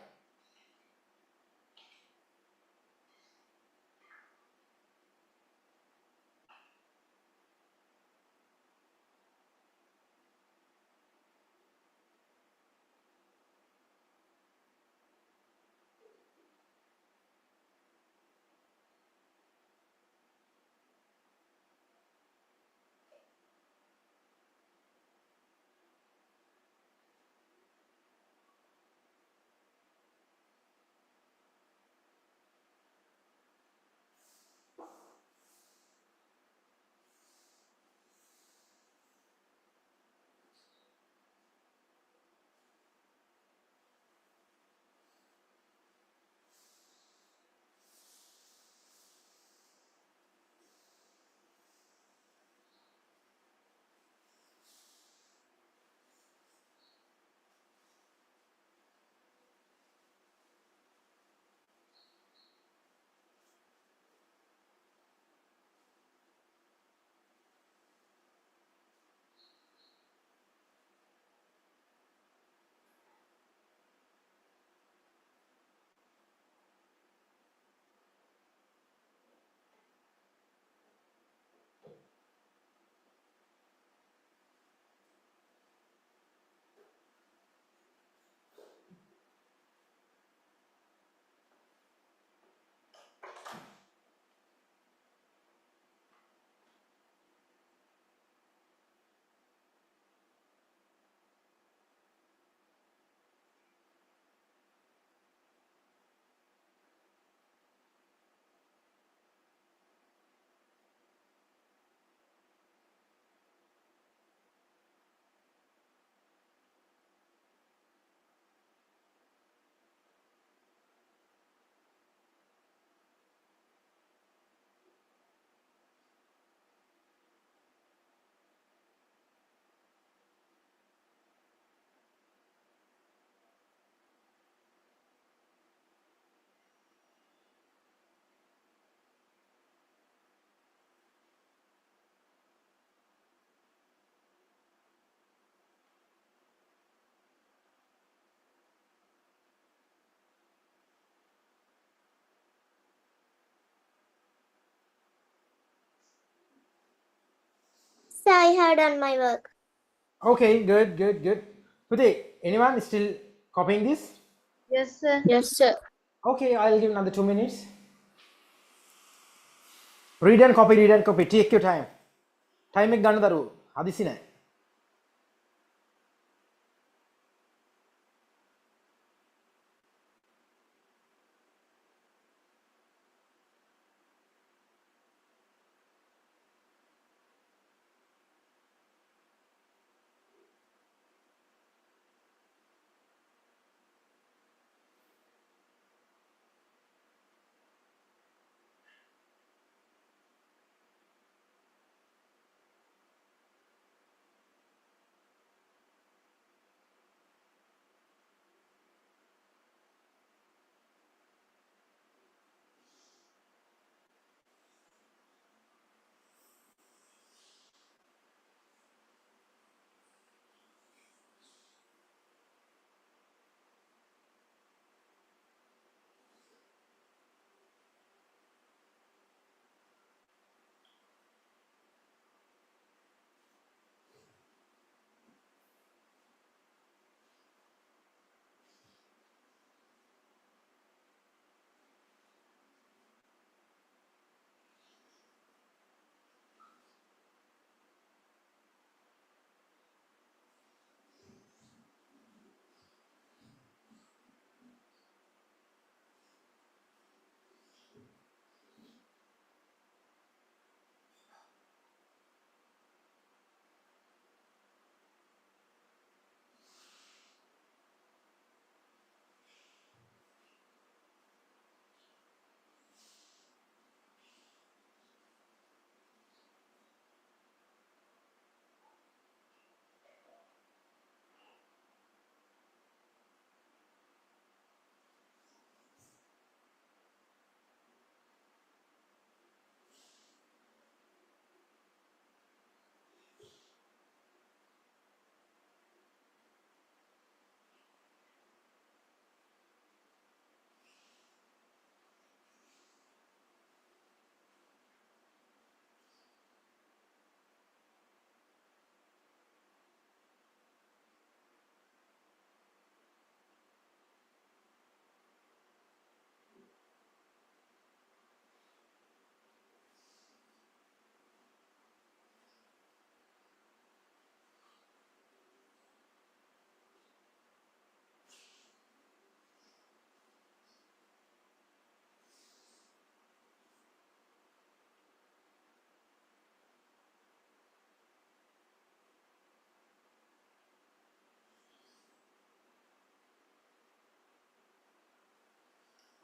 S2: Sir, I have done my work.
S1: Okay, good, good, good. Putih, anyone still copying this?
S3: Yes, sir.
S2: Yes, sir.
S1: Okay, I'll give another 2 minutes. Read and copy, read and copy. Take your time. Time එක ගන්න දරුවෝ. හදිසි නෑ.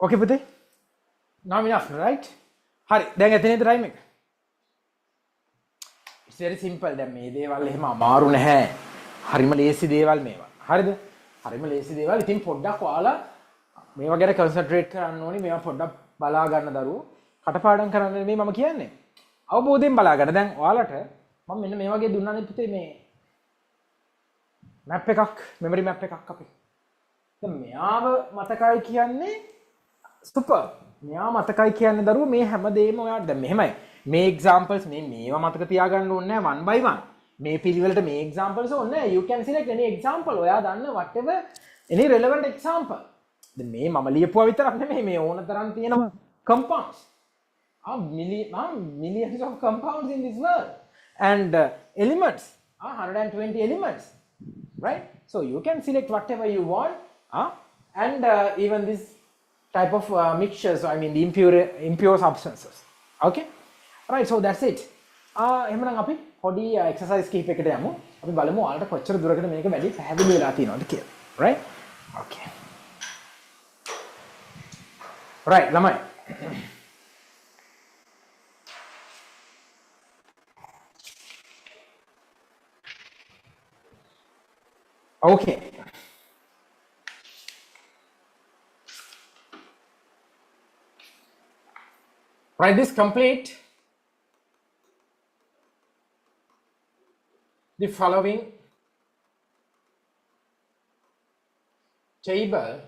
S1: Okay පුතේ? Now enough, right? හරි. දැන් එතනේද time එක? It's very simple. දැන් මේ දේවල් එහෙම අමාරු නැහැ. හරිම ලේසි දේවල් මේවා. හරිද? හරිම ලේසි දේවල්. ඉතින් පොඩ්ඩක් ඔයාලා මේවා ගැන concentrate කරන්න ඕනි. මේවා පොඩ්ඩක් බලා ගන්න දරුවෝ. කටපාඩම් කරන්න නෙමෙයි මම කියන්නේ. අවබෝධයෙන් බලා ගන්න. දැන් ඔයාලට මම මෙන්න මේ වගේ දුන්නානේ පුතේ මේ map එකක්, memory map එකක් අපි. දැන් මෙයාව මතකයි කියන්නේ super. මෙයා මතකයි කියන්නේ දරුවෝ මේ හැමදේම ඔයාලට දැන් මෙහෙමයි. මේ examples මේවා මතක තියාගන්න ඕනේ නැහැ one by one. මේ පිළිවෙලට මේ examples ඕනේ නැහැ. You can select any example. ඔයා දන්න whatever any relevant example. දැන් මේ මම ලියපුවා විතරක් නෙමෙයි මේ ඕන තරම් තියෙනවා compounds. Millions of compounds in this world and elements 120 elements, right? So you can select whatever you want and even this type of mixtures, I mean the impure substances. Okay, right, so that's it. එහෙනම් අපි පොඩි exercise කිහිපයකට යමු. අපි බලමු ඔයාලට කොච්චර දුරකට මේක වැඩි පැහැදිලි වෙලා තියෙනවද කියලා. right? Okay, right ළමයි. Okay, write this complete the following table.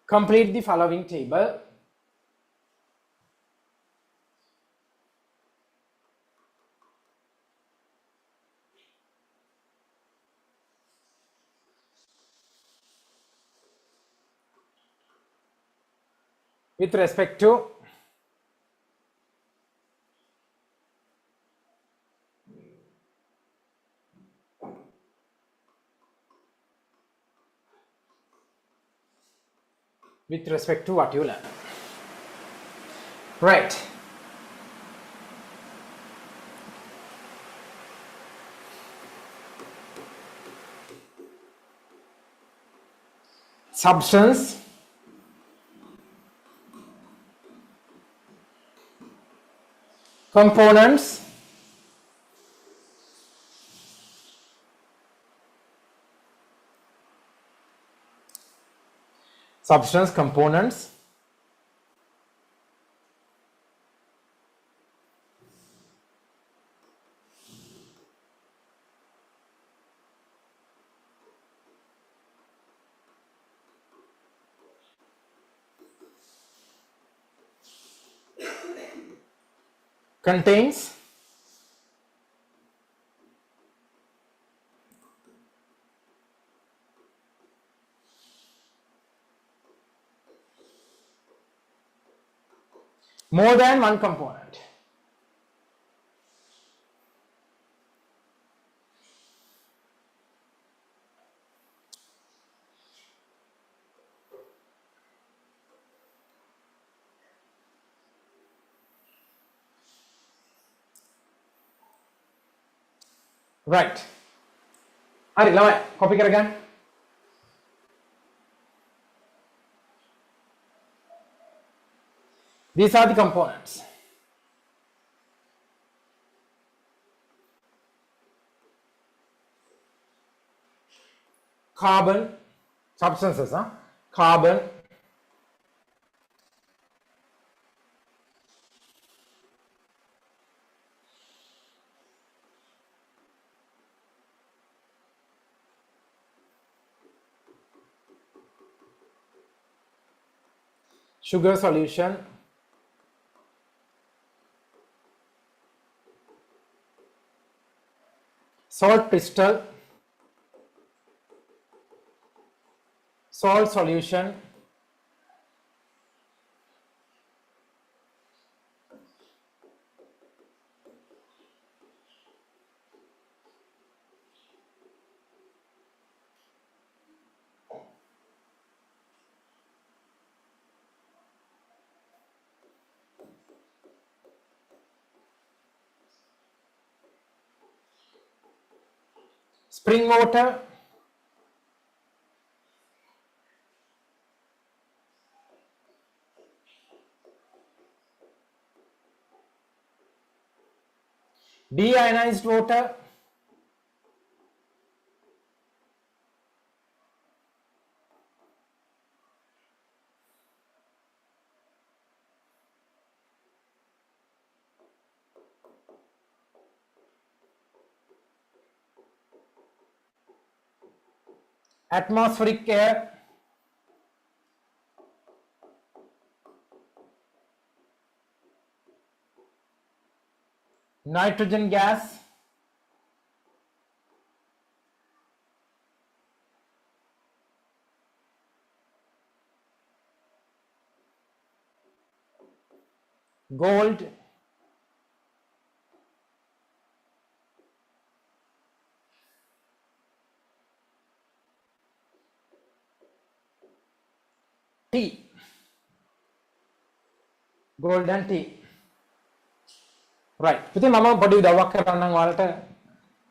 S1: Complete the following table. With respect to what you learn. Right. Substance, components, substance, components, contains more than one component. Right. Hari, lamai copy කරගන්න. These are the components. Carbon, substances, carbon, sugar solution, salt crystal, salt solution, spring water, Deionized water, atmospheric air, nitrogen gas, gold, tea, gold and tea. Right. ඉතින් මම පොඩි උදව්වක් කරන්නම් ඔයාලට.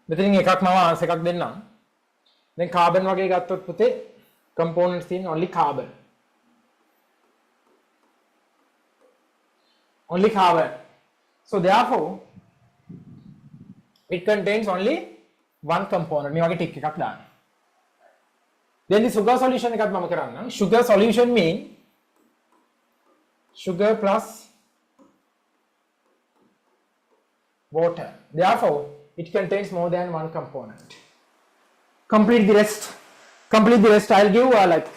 S1: මෙතනින් එකක් මම ආන්සර් එකක් දෙන්නම්. දැන් කාබන් වගේ ගත්තොත් පුතේ components තියෙන only carbon. Only carbon. So therefore it contains only one component. මේ වගේ ටික් එකක් දාන්න. Then the sugar solution එකත් මම කරන්නම්. Sugar solution mean sugar plus water. Therefore, it contains more than one component. Complete the rest. Complete the rest. I'll give like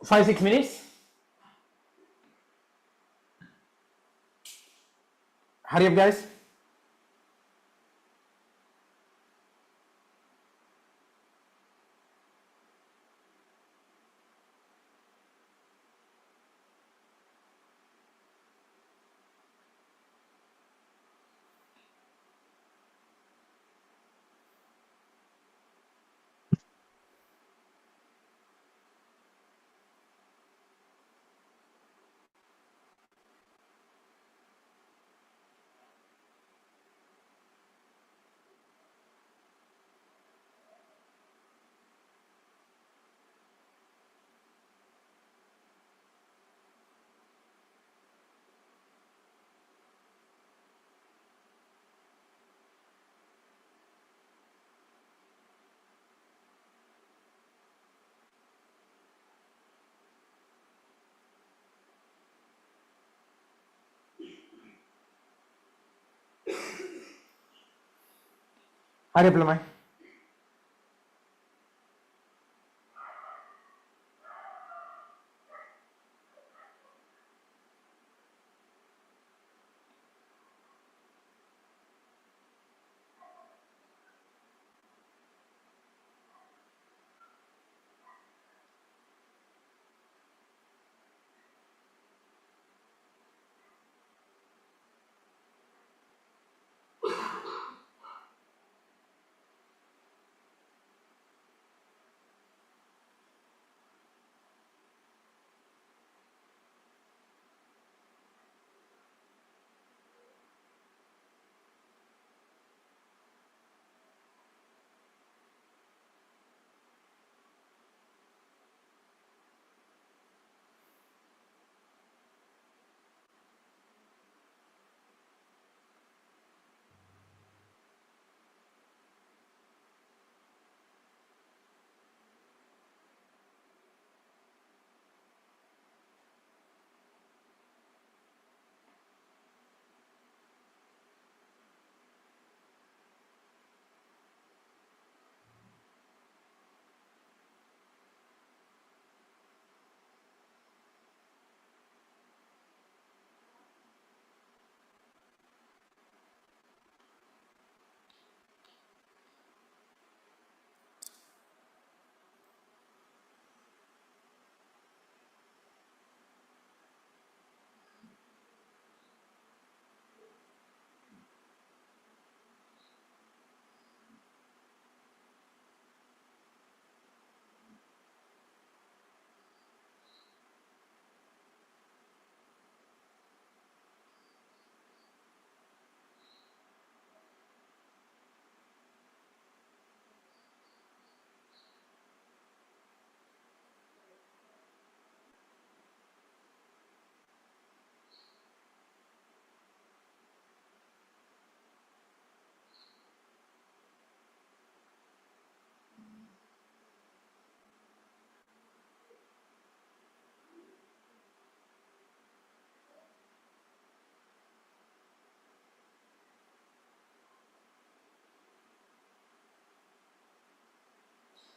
S1: 5-6 minutes. Hurry up, guys. Hurry up, Lamai.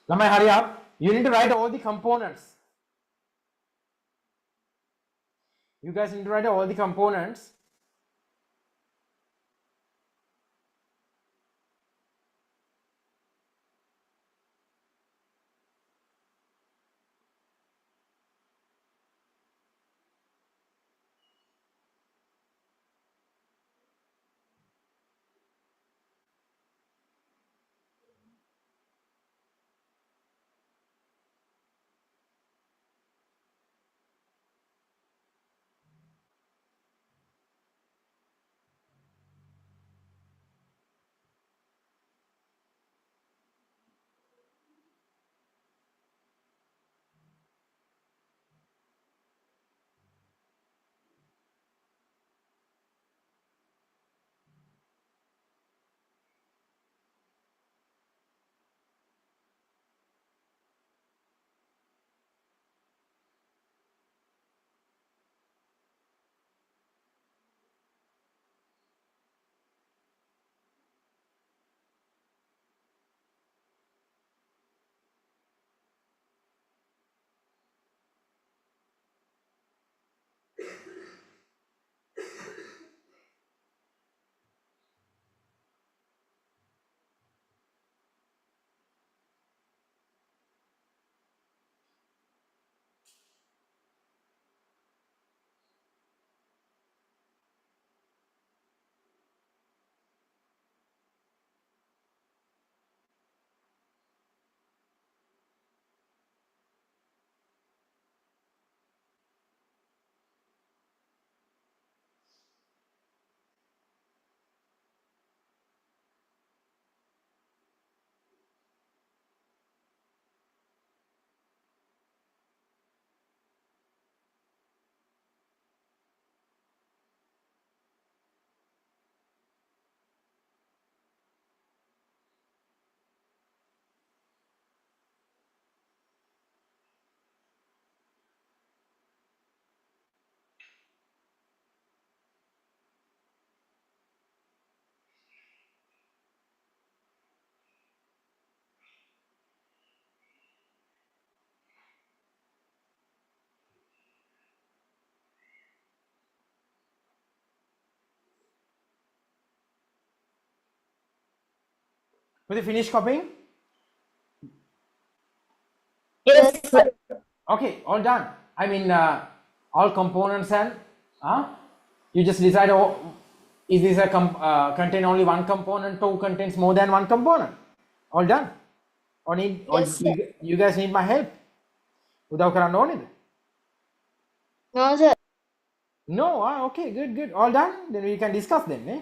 S1: Lamai, hurry up. You need to write all the components. You guys need to write all the components. Will you finish copying?
S3: Yes, sir.
S1: Okay, all done. I mean, all components and you just decide, oh, is this a contain only one component or contains more than one component? All done. Or need, or
S3: Yes, sir.
S1: you guys need my help? Without කරන්න ඕනේද?
S3: No, sir.
S1: No, okay, good. All done. Then we can discuss then. Eh?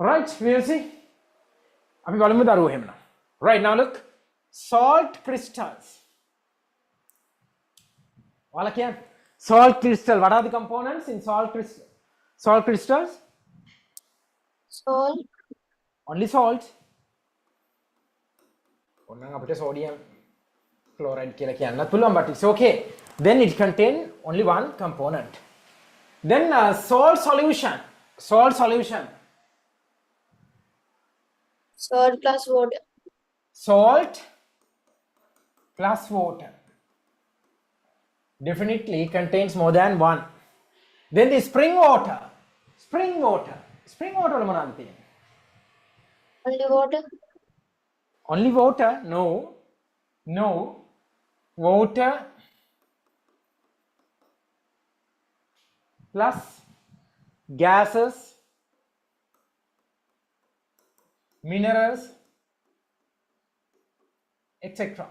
S1: Right, we'll see. අපි බලමු දරුවෝ එහෙමනම්. Right, now look. Salt crystals. ඔයාලා කියන්නේ salt crystal. What are the components in salt crystal? Salt crystals?
S3: Salt.
S1: Only salt. ඔන්නම් අපිට sodium chloride කියලා කියන්නත් පුළුවන්, but it's okay. Then it contain only one component. Then salt solution. Salt solution.
S3: Salt plus water.
S1: Salt plus water definitely contains more than one. Then the spring water. Spring water. Spring water වල මොනවද තියෙන්නේ?
S3: Only water.
S1: Only water? No. No. Water plus gases, minerals, etc.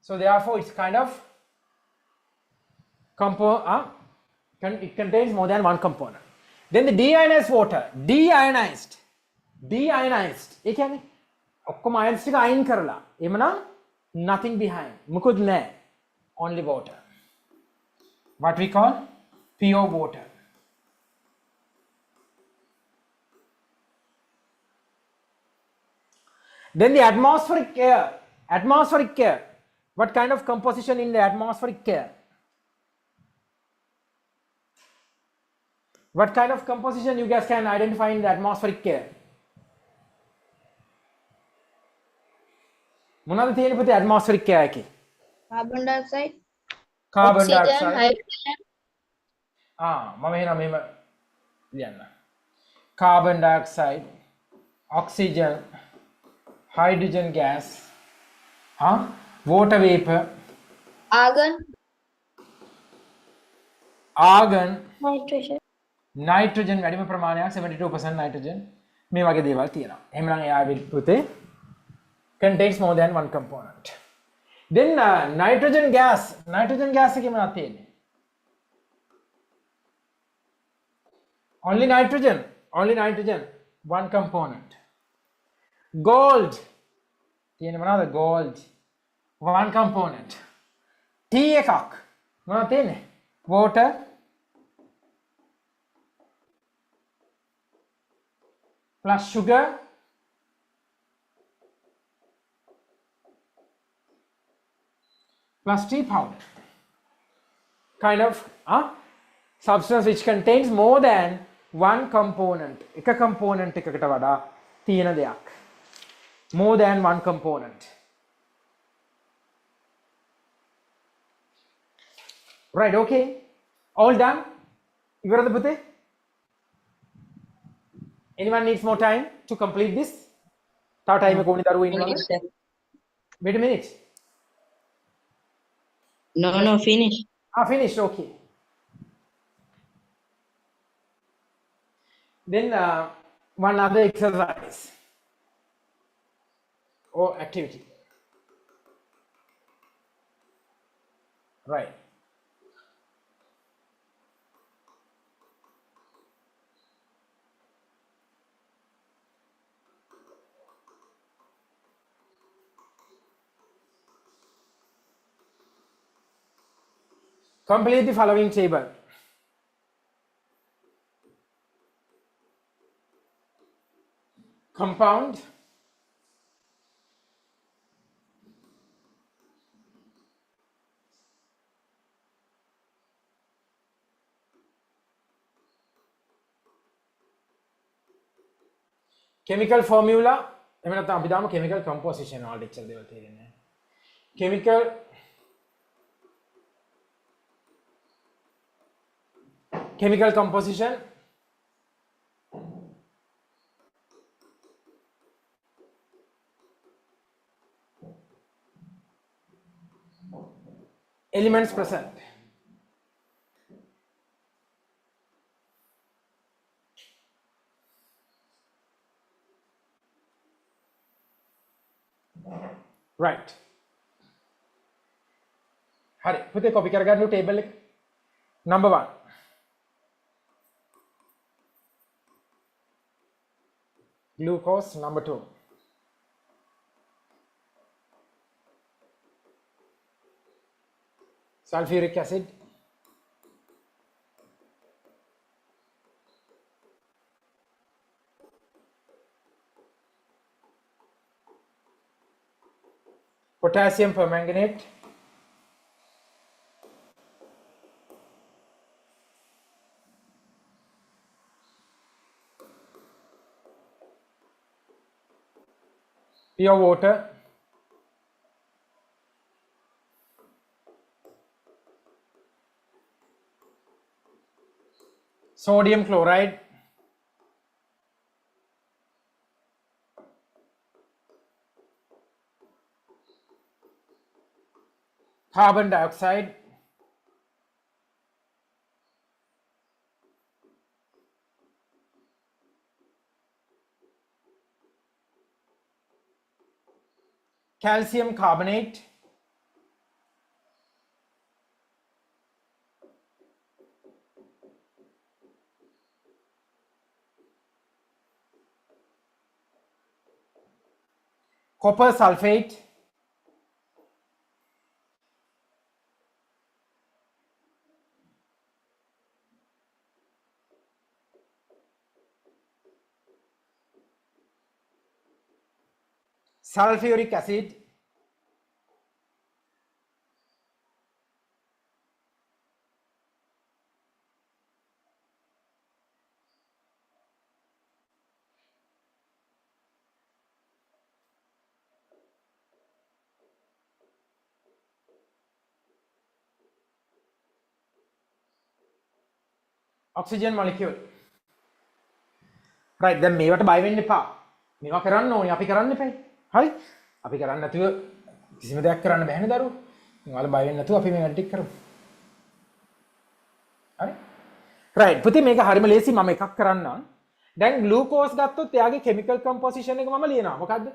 S1: So therefore it's kind of it contains more than one component. Then the deionized water. Deionized. ඒ කියන්නේ ඔක්කොම ions ටික අයින් කරලා. එමනම් nothing behind. මුකුත් නැහැ. Only water. What we call pure water. Then the atmospheric air. Atmospheric air. What kind of composition in the atmospheric air? What kind of composition you guys can identify in the atmospheric air? මොනවද තියෙන්නේ පුතේ atmospheric air එකේ?
S3: Carbon dioxide.
S1: Carbon
S3: Oxygen,
S1: dioxide.
S3: hydrogen.
S1: මම එහෙනම් මෙහෙම ලියන්න. Carbon dioxide, oxygen, hydrogen gas, water vapor,
S3: Argon.
S1: argon,
S2: Nitrogen.
S1: nitrogen වැඩිම ප්‍රමාණයක් 72% nitrogen මේ වගේ දේවල් තියෙනවා. එහෙනම් එයා පුතේ contains more than one component. Then nitrogen gas එකේ මොනවද තියෙන්නේ? Only nitrogen, one component. Gold තියෙන්නේ මොනවද? Gold, one component. T එකක් මොනවද තියෙන්නේ? Water, plus sugar, plus tea powder. Kind of substance which contains more than one component. එක component එකකට වඩා තියෙන දෙයක්. More than one component. Right, okay. All done? ඉවරද පුතේ? Anyone needs more time to complete this? තව time එක ඕනේ දරුවෝ ඉන්නවද?
S4: Finish, sir.
S1: Wait a minute.
S4: No, finish.
S1: Finished, okay. Then one other exercise or activity. Right. Complete the following table. Compound, chemical formula, එහෙම නැත්නම් අපි දාමු chemical composition වලට ඉච්චර දේවල් තේරෙන්නේ නැහැ. Chemical composition, elements present. Right. හරි පුතේ copy කරගන්න table එක. Number 1. Glucose. Number 2. Sulfuric acid. Potassium permanganate. Pure water. Sodium chloride. Carbon dioxide. Calcium carbonate. Copper sulfate. sulfuric acid, oxygen molecule. right, දැන් මේවට බය වෙන්න එපා. මේවා කරන්න ඕනේ, අපි කරන්න එපා. හරි? අපි කරන්නේ නැතුව කිසිම දෙයක් කරන්න බෑනේ දරුවෝ. ඔයාලා බය වෙන්නේ නැතුව අපි මේ වැඩ ටික කරමු. හරි? right, පුතේ මේක හරිම ලේසි, මම එකක් කරන්නම්. දැන් ග්ලූකෝස් ගත්තොත් එයාගේ chemical composition එක මම ලියනවා. මොකද්ද?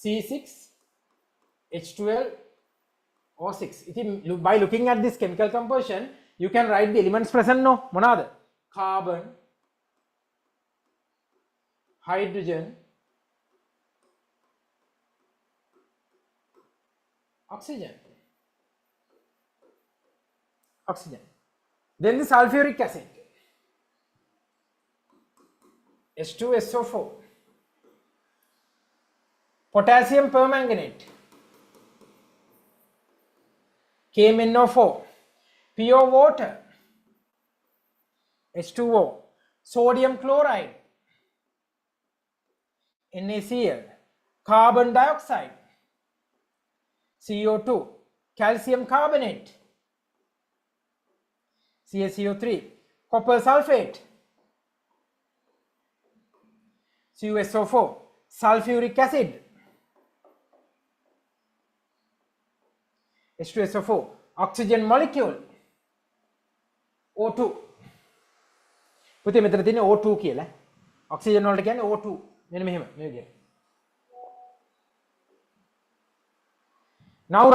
S1: C6H12O6. ඉතින් by looking at this chemical composition you can write the elements present no මොනවාද? Carbon, hydrogen, oxygen. Then the sulfuric acid, H2SO4, potassium permanganate, KMnO4, pure water, H2O, sodium chloride, NaCl, carbon dioxide, CO2, calcium carbonate, CaCO3, copper sulfate, CuSO4, sulfuric acid, H2SO4, oxygen molecule, O2. පුතේ මෙතන තියෙන්නේ O2 කියලා. Oxygen වලට කියන්නේ O2. මෙන්න මෙහෙම මේ විදිහට. Now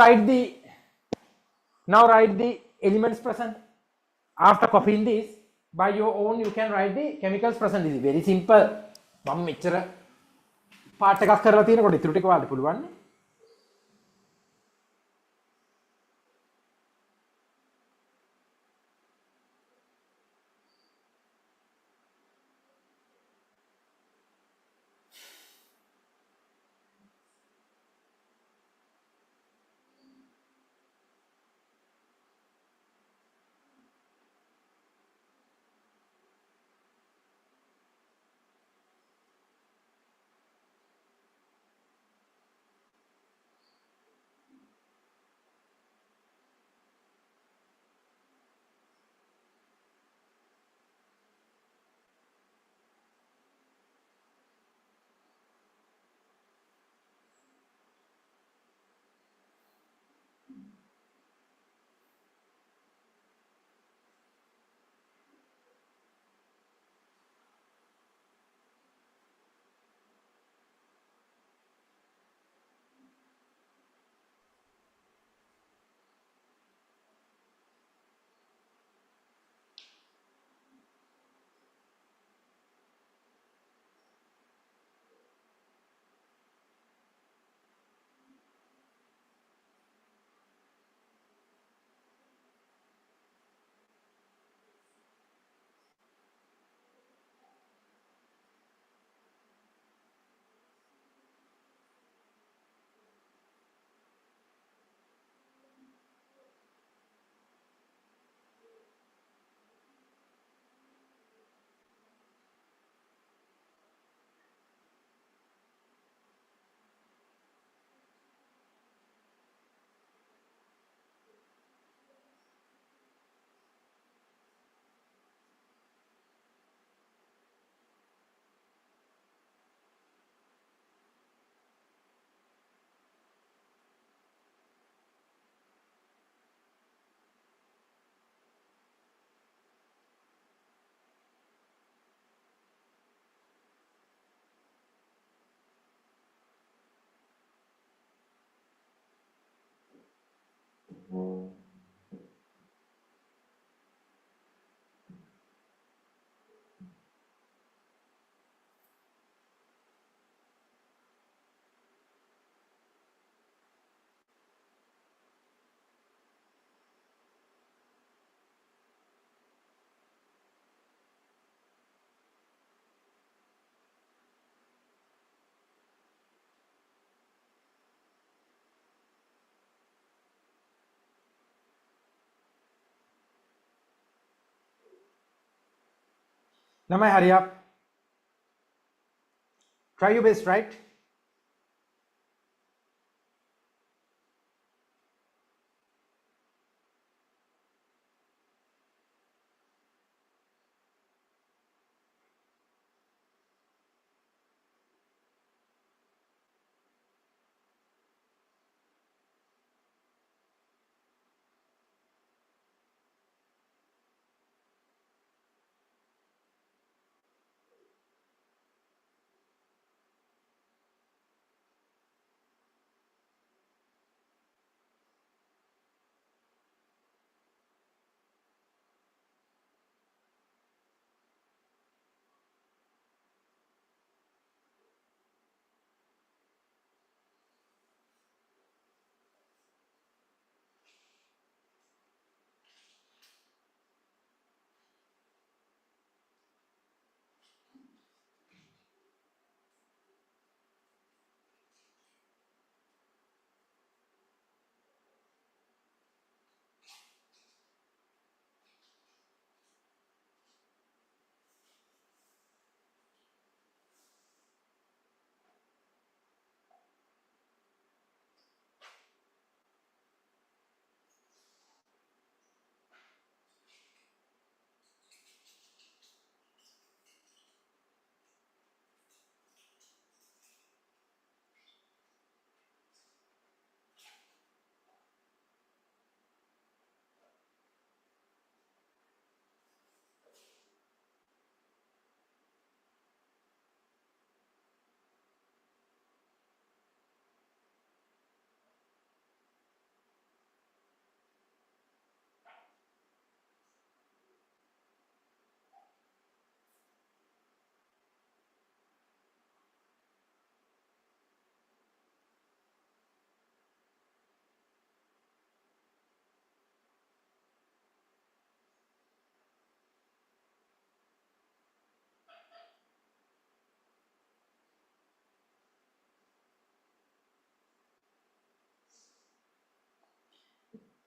S1: write the elements present. After copying this by your own you can write the chemicals present. This is very simple. මම මෙච්චර පාර්ට් එකක් කරලා තියෙනකොට ඉතුරු ටික ඔයාලට පුළුවන් නේ. Lamai, hurry up. Try your best, right?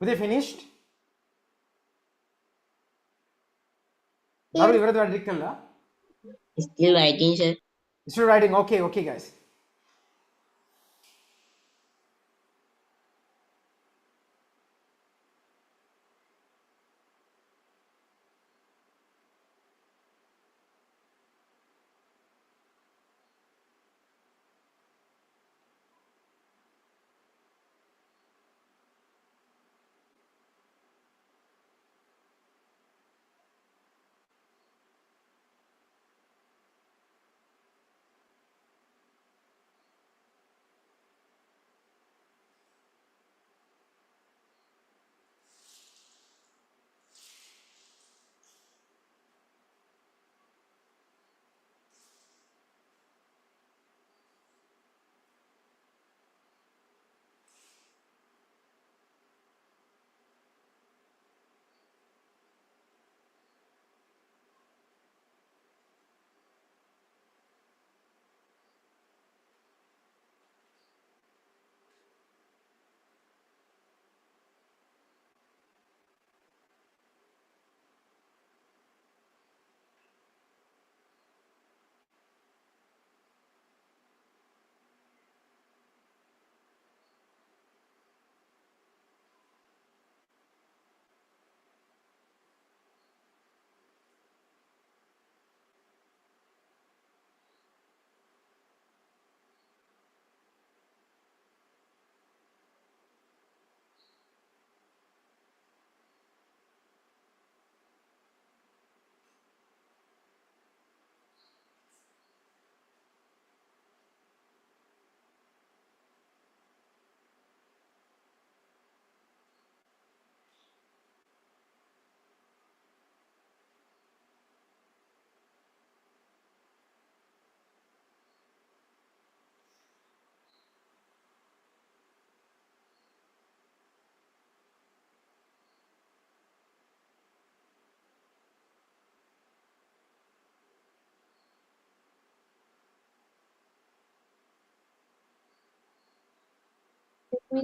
S1: Were they finished? Daru, ಇವರದ್ದು ಅಡ್ಡಿಕ್ಕಲ್ಲ?
S4: Still writing, sir.
S1: Still writing. Okay, okay, guys.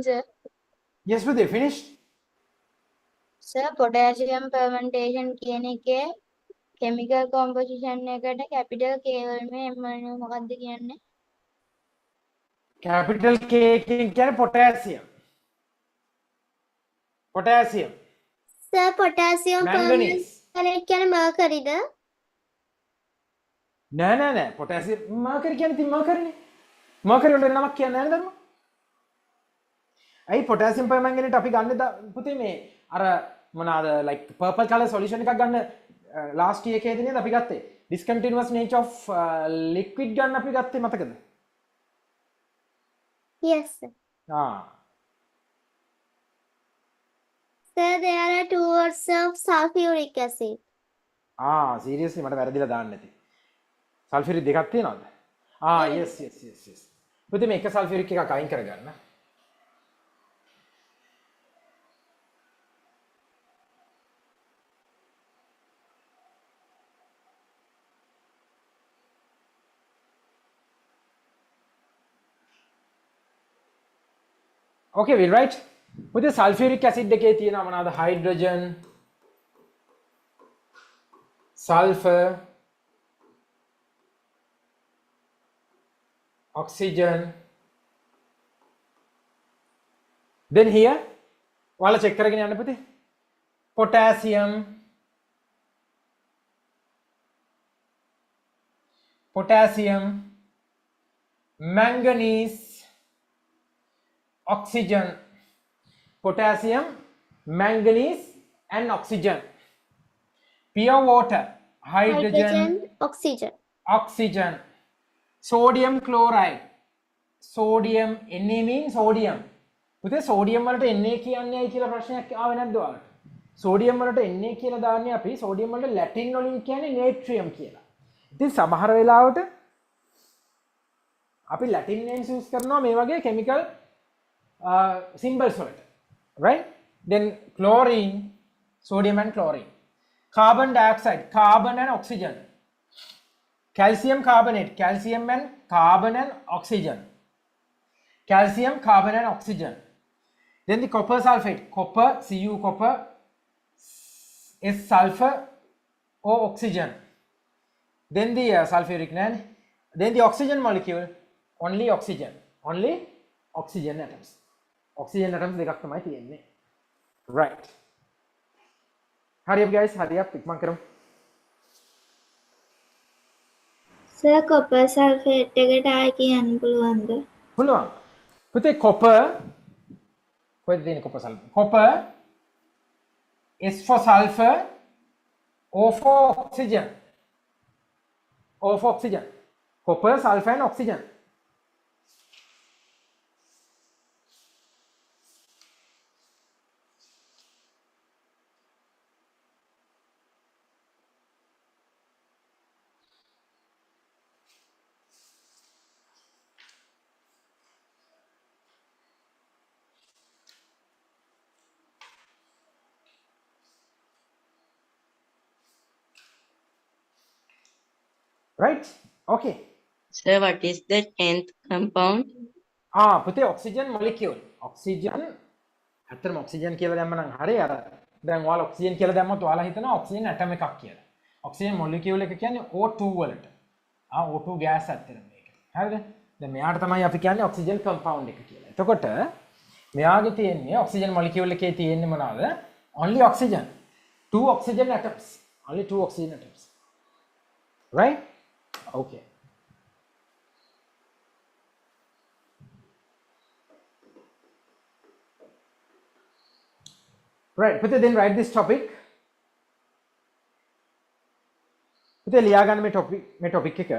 S3: Sir,
S1: Yes, were they finished?
S3: sir, potassium fermentation කියන එකේ chemical composition එකට capital K වලින් මේ මොකක්ද කියන්නේ?
S1: capital K කියන්නේ potassium. Potassium.
S2: Sir, potassium
S1: Manganese.
S2: permanganate කියන්නේ mercury ද?
S1: නෑ potassium mercury කියන්නේ ඉතින් mercury නේ. mercury වලට නමක් කියන්නේ නැහැ නේද? ඇයි potassium permanganate අපි ගන්න පුතේ මේ අර මොනවාද like purple color solution එකක් ගන්න last year එකේදී නේද අපි ගත්තේ discontinuous nature of liquid ගන්න අපි ගත්තේ මතකද?
S2: Yes, sir. Sir, there are 2 words of sulfuric acid.
S1: seriously මට වැරදිලා දාන්න නැති. sulfuric දෙකක් තියෙනවද? yes. පුතේ මේක sulfuric එකක් අයින් කරගන්න. Okay, we'll write with the sulfuric acid එකේ තියෙනවා මොනවාද? hydrogen, sulfur, oxygen. Then here ඔයාලා check කරගෙන යන්න පුතේ. potassium, manganese, oxygen, potassium, manganese and oxygen. Pure water, hydrogen, oxygen, sodium chloride. Sodium Na means sodium. පුතේ sodium වලට Na කියන්නේ ඇයි කියලා ප්‍රශ්නයක් ආවේ නැද්ද ඔයාලට? sodium වලට Na කියලා දාන්නේ අපි sodium වලට latin වලින් කියන්නේ natrium කියලා. ඉතින් සමහර වෙලාවට අපි latin names use කරනවා මේ වගේ chemical symbols වලට, right? Then chlorine, sodium and chlorine. Carbon dioxide, carbon and oxygen. Calcium carbonate, calcium and carbon and oxygen. Calcium, carbon and oxygen. Then the copper sulfate, copper, Cu copper, S sulfur, O oxygen. Then the sulfuric acid. Then the oxygen molecule, only oxygen atoms. Oxygen atoms දෙකක් තමයි තියෙන්නේ. Right. Hurry up guys, hurry up. ඉක්මන් කරමු.
S3: Sir, copper sulfate එකට ආයි කියන්න පුළුවන්ද?
S1: පුළුවන්. පුතේ copper කොහෙද තියෙන්නේ copper sulfur? Copper, S for sulfur, O for oxygen. Copper, sulfur and oxygen. Right? Okay.
S4: Sir, what is the 10th compound?
S1: පුතේ oxygen molecule. Oxygen ඇත්තටම oxygen කියලා දැම්ම නම් හරි අර දැන් ඔයාලා oxygen කියලා දැම්මොත් ඔයාලා හිතනවා oxygen atom එකක් කියලා. oxygen molecule එක කියන්නේ O2 වලට. O2 gas ඇත්තටම මේක. හරිද? දැන් මෙයාට තමයි අපි කියන්නේ oxygen compound එක කියලා. එතකොට මෙයාගේ තියෙන්නේ oxygen molecule එකේ තියෙන්නේ මොනවාද? Only oxygen. 2 oxygen atoms. Only 2 oxygen atoms. Right? Okay. Right, Puthe, then write this topic. Puthe liya ganna me topic එක.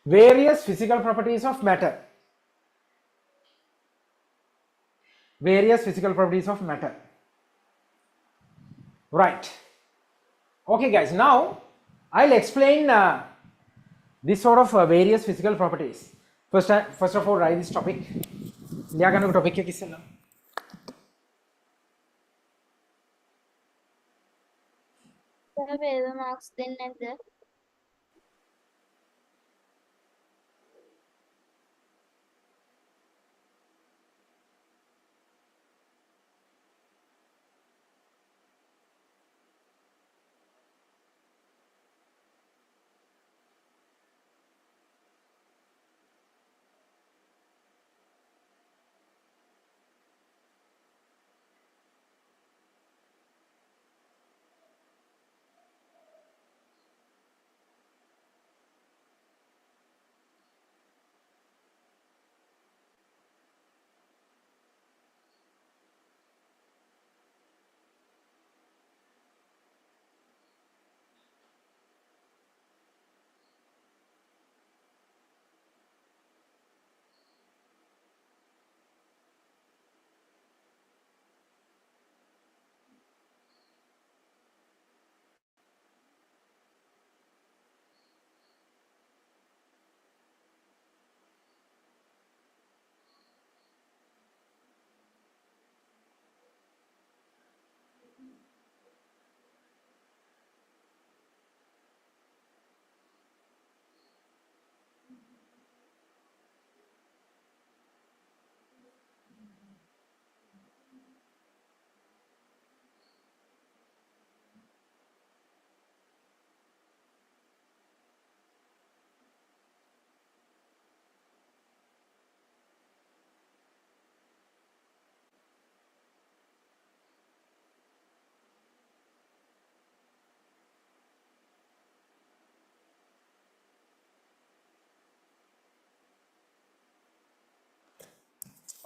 S1: Various physical properties of matter. various physical properties of matter. Right. Okay guys, now I'll explain this sort of various physical properties. First of all, write this topic. ලියාගන්නකො topic එක ඉස්සෙල්ලා.
S3: Sir වේව Marx දෙන්නේ නැද්ද?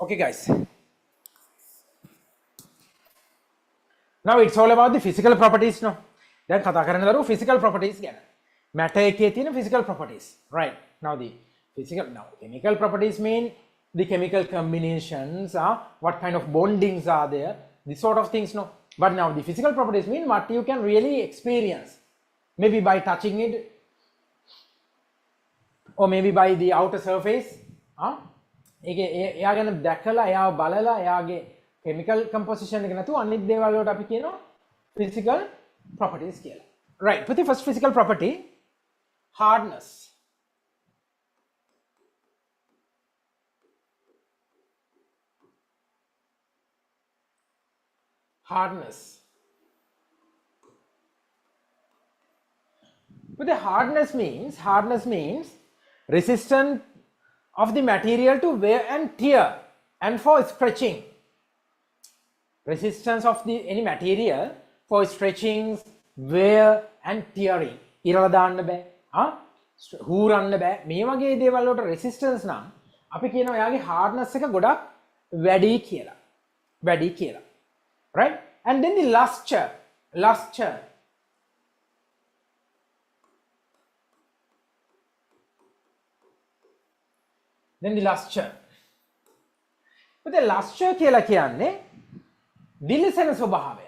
S1: Okay guys, now it's all about the physical properties no. දැන් කතා කරන්න දරුවෝ physical properties ගැන. matter එකේ තියෙන physical properties, right? Now the chemical properties mean the chemical combinations, what kind of bondings are there, this sort of things no. But now the physical properties mean what you can really experience, maybe by touching it or maybe by the outer surface. එයා ගැන දැකලා එයාව බලලා එයාගේ chemical composition එක නැතුව අනිත් දේවල් වලට අපි කියනවා physical properties කියලා. Right, put the first physical property, hardness. Hardness. But the hardness means resistance of the material to wear and tear and for stretching. Resistance of the any material for stretching, wear and tearing. ඉරලා දාන්න බෑ. හූරන්න බෑ. මේ වගේ දේවල් වලට resistance නම් අපි කියනවා එයාගේ hardness එක ගොඩක් වැඩි කියලා. වැඩි කියලා. Right? And then the luster. Then the luster. But the luster කියලා කියන්නේ දිලිසෙන ස්වභාවය.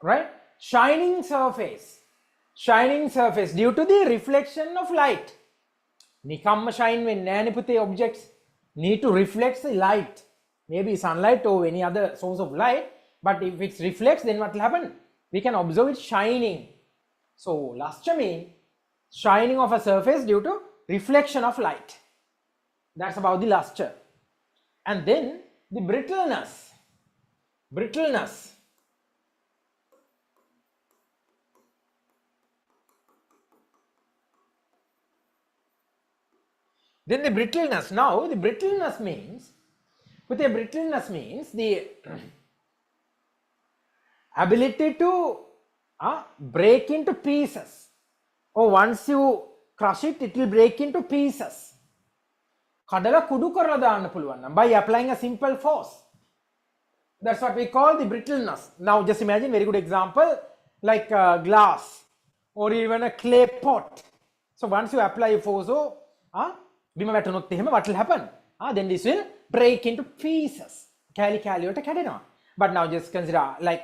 S1: Right? Shining surface due to the reflection of light. නිකම්ම shine වෙන්නේ නැහැ නේ පුතේ objects. Need to reflect the light. Maybe sunlight or any other source of light. But if it reflects, then what will happen? We can observe it shining. So luster means shining of a surface due to reflection of light. That's about the luster. And then the brittleness. Then the brittleness. Now the brittleness means the ability to break into pieces. Or once you crush it, it will break into pieces. කඩලා කුඩු කරලා දාන්න පුළුවන් නම් by applying a simple force. That's what we call the brittleness. Now just imagine very good example like glass or even a clay pot. So once you apply a force, බිම වැටුනොත් එහෙම what will happen? Then this will break into pieces. කෑලි කෑලි වලට කැඩෙනවා. But now just consider like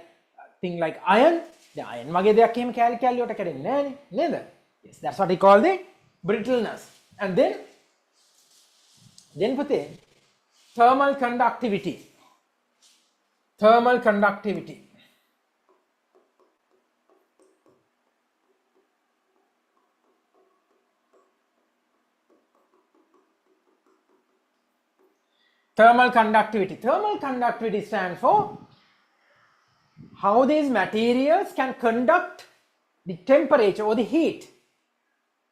S1: thing like iron. The iron වගේ දෙයක් එහෙම කෑලි කෑලි වලට කැඩෙන්නේ නැහැ නේද? Yes, that's what we call the brittleness. And then පුතේ thermal conductivity. Thermal conductivity. Thermal conductivity. Thermal conductivity stands for how these materials can conduct the temperature or the heat.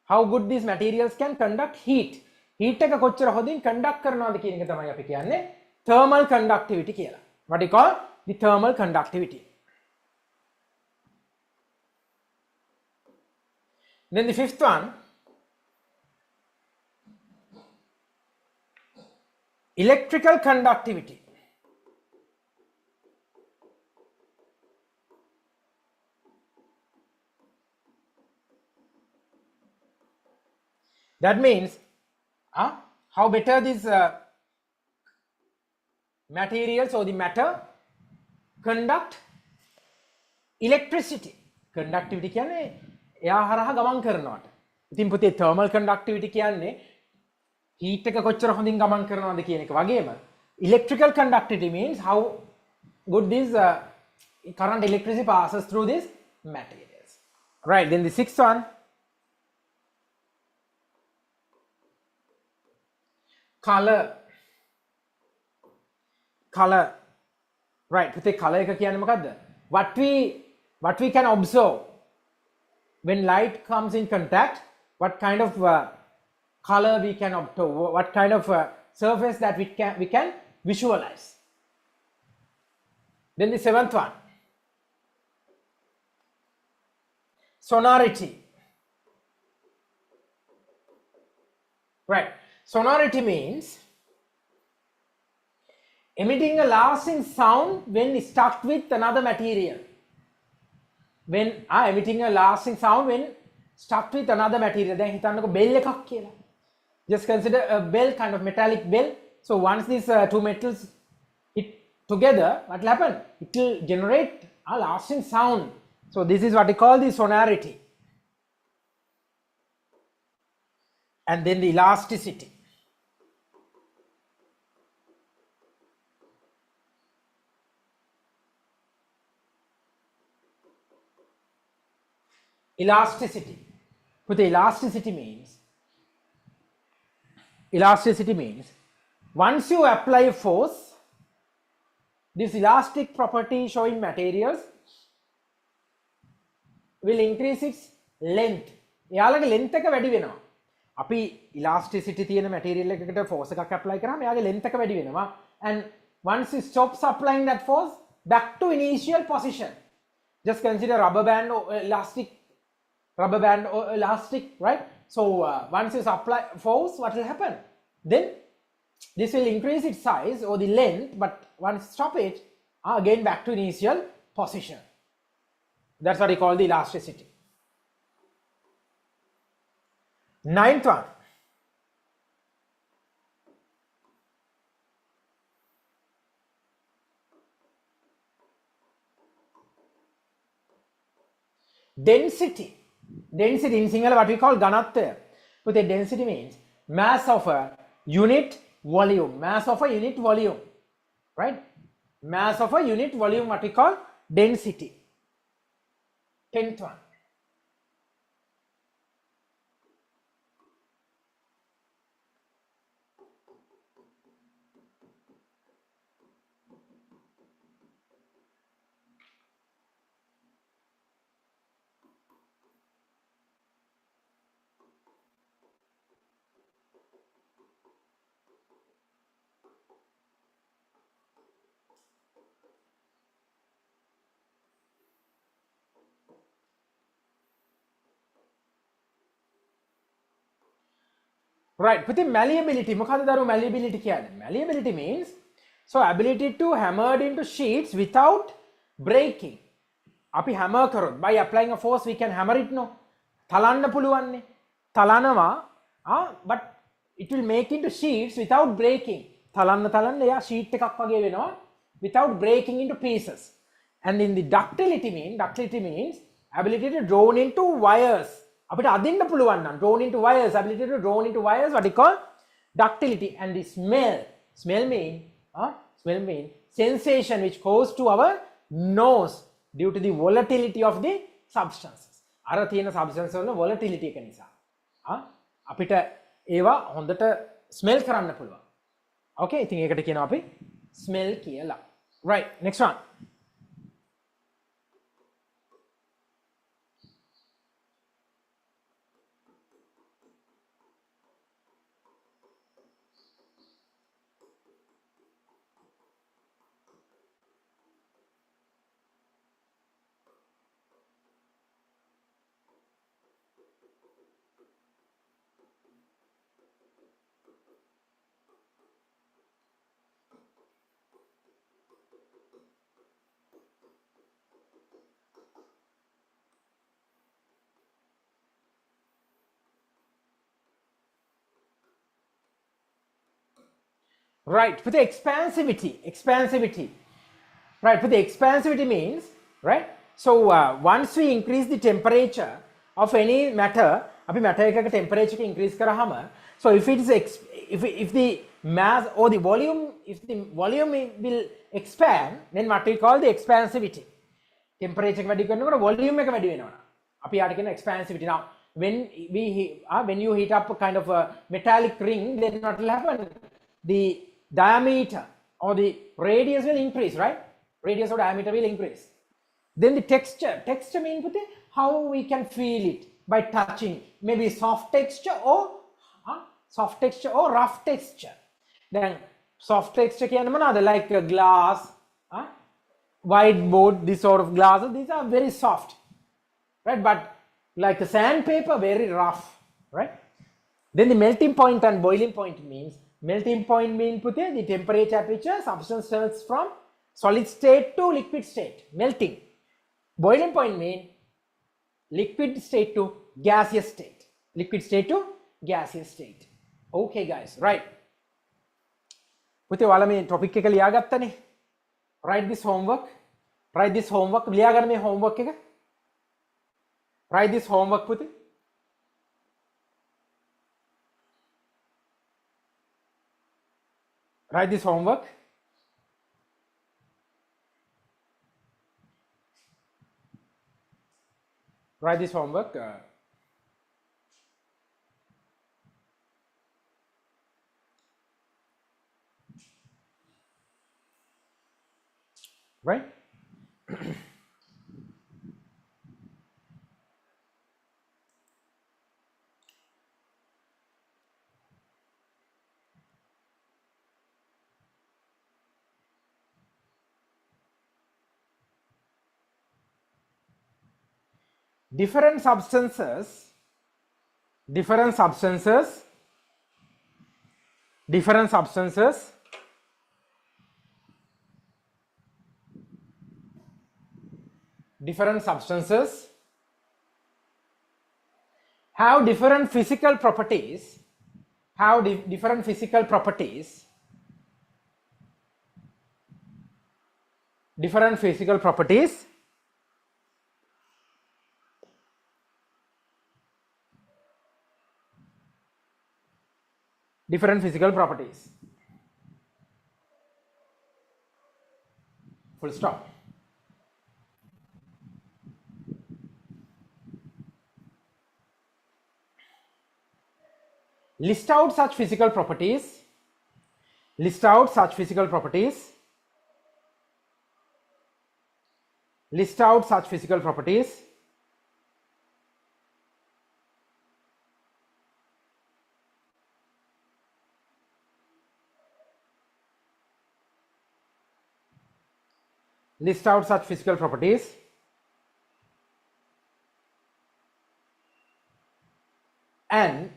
S1: How good these materials can conduct heat. Heat එක කොච්චර හොඳින් conduct කරනවද කියන එක තමයි අපි කියන්නේ thermal conductivity කියලා. What we call the thermal conductivity. Then the fifth one, electrical conductivity. That means how better these materials or the matter conduct electricity. Conductivity කියන්නේ එයා හරහා ගමන් කරනවට. ඉතින් පුතේ thermal conductivity කියන්නේ heat එක කොච්චර හොඳින් ගමන් කරනවද කියන එක වගේම electrical conductivity means how good this current electricity passes through these materials. Right, then the sixth one, color. Right, පුතේ color එක කියන්නේ මොකද්ද? What we can observe when light comes in contact, what kind of color we can observe, what kind of surface that we can visualize. Then the seventh one, sonority. Right, sonority means emitting a lasting sound when stuck with another material. When emitting a lasting sound when stuck with another material. Then හිතන්නකො bell එකක් කියලා. Just consider a bell, kind of metallic bell. So once these two metals hit together, what will happen? It will generate a lasting sound. So this is what we call the sonority. And then the elasticity. Elasticity. But the elasticity means once you apply force, this elastic property showing materials will increase its length. එයාලගේ length එක වැඩි වෙනවා. අපි elasticity තියෙන material එකකට force එකක් apply කරාම එයාගේ length එක වැඩි වෙනවා. And once it stops applying that force, back to initial position. Just consider rubber band or elastic, right? So once you apply force, what will happen? Then this will increase its size or the length, but once stop it, again back to initial position. That's what we call the elasticity. Ninth one, density. Density in Sinhala what we call ghanattaya. But the density means mass of a unit volume. Mass of a unit volume. Right? Mass of a unit volume what we call density. 10th one. Right, but the malleability, මොකක්ද දරුවෝ malleability කියන්නේ? Malleability means so ability to hammered into sheets without breaking. අපි hammer කරොත් by applying a force we can hammer it no. තලන්න පුළුවන් නේ. තලනවා but it will make into sheets without breaking. තලන්න එයා sheet එකක් වගේ වෙනවා. without breaking into pieces. And in the ductility means ability to drawn into wires. අපිට අදින්න පුළුවන් නම් drawn into wires, ability to drawn into wires, what we call ductility. And the smell mean sensation which goes to our nose due to the volatility of the substances. අර තියෙන substance වල volatility එක නිසා අපිට ඒවා හොඳට smell කරන්න පුළුවන්. Okay, ඉතින් ඒකට කියනවා අපි smell කියලා. Right, next one. Right, for the expansivity. Right, for the expansivity means, right, so once we increase the temperature of any matter, අපි matter එකක temperature එක increase කරාම, so if it is if the mass or the volume, if the volume will expand, then what we call the expansivity. Temperature එක වැඩි කරනකොට volume එක වැඩි වෙනවා. අපි යාට කියන expansivity. Now when you heat up a kind of a metallic ring, then what will happen? The diameter or the radius will increase, right? Radius or diameter will increase. Then the texture means how we can feel it by touching, maybe soft texture or rough texture. Then soft texture කියන්නේ මොනවාද? Like glass, whiteboard, this sort of glasses, these are very soft, right? But like the sandpaper, very rough, right? Then the melting point and boiling point means, melting point means the temperature at which a substance turns from solid state to liquid state, melting. Boiling point means liquid state to gaseous state, liquid state to gaseous state. Okay guys, right. පුතේ ඔයාලා මේ topic එක ලියාගත්තනේ. Write this homework. ලියාගන්න මේ homework එක. Write this homework පුතේ. Write this homework. Write this homework. Right? Different substances have different physical properties, different physical properties full stop. List out such physical properties. List out such physical properties. List out such physical properties. List out such physical properties. And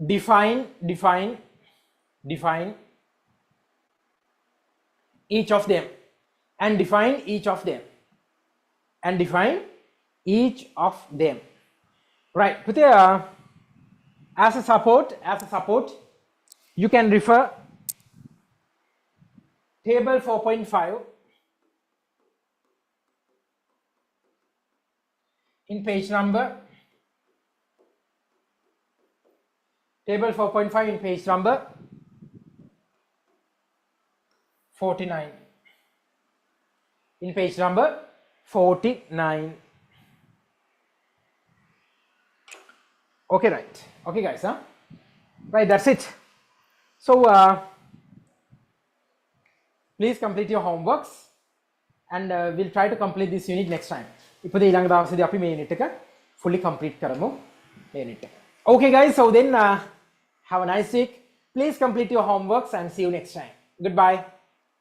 S1: define each of them, and define each of them, and define each of them. Right, පුතේ as a support, you can refer table 4.5 in page number, table 4.5 in page number 49, in page number 49. Okay, right. Okay, guys, huh? Right, that's it. So, please complete your homeworks and we'll try to complete this unit next time. ඉපද ඊළඟ දවසේදී අපි මේ unit එක fully complete කරමු මේ unit එක. Okay, guys, so then have a nice week. Please complete your homeworks and see you next time. Goodbye.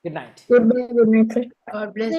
S1: Good night.
S3: Goodbye, good night, sir.
S4: God bless.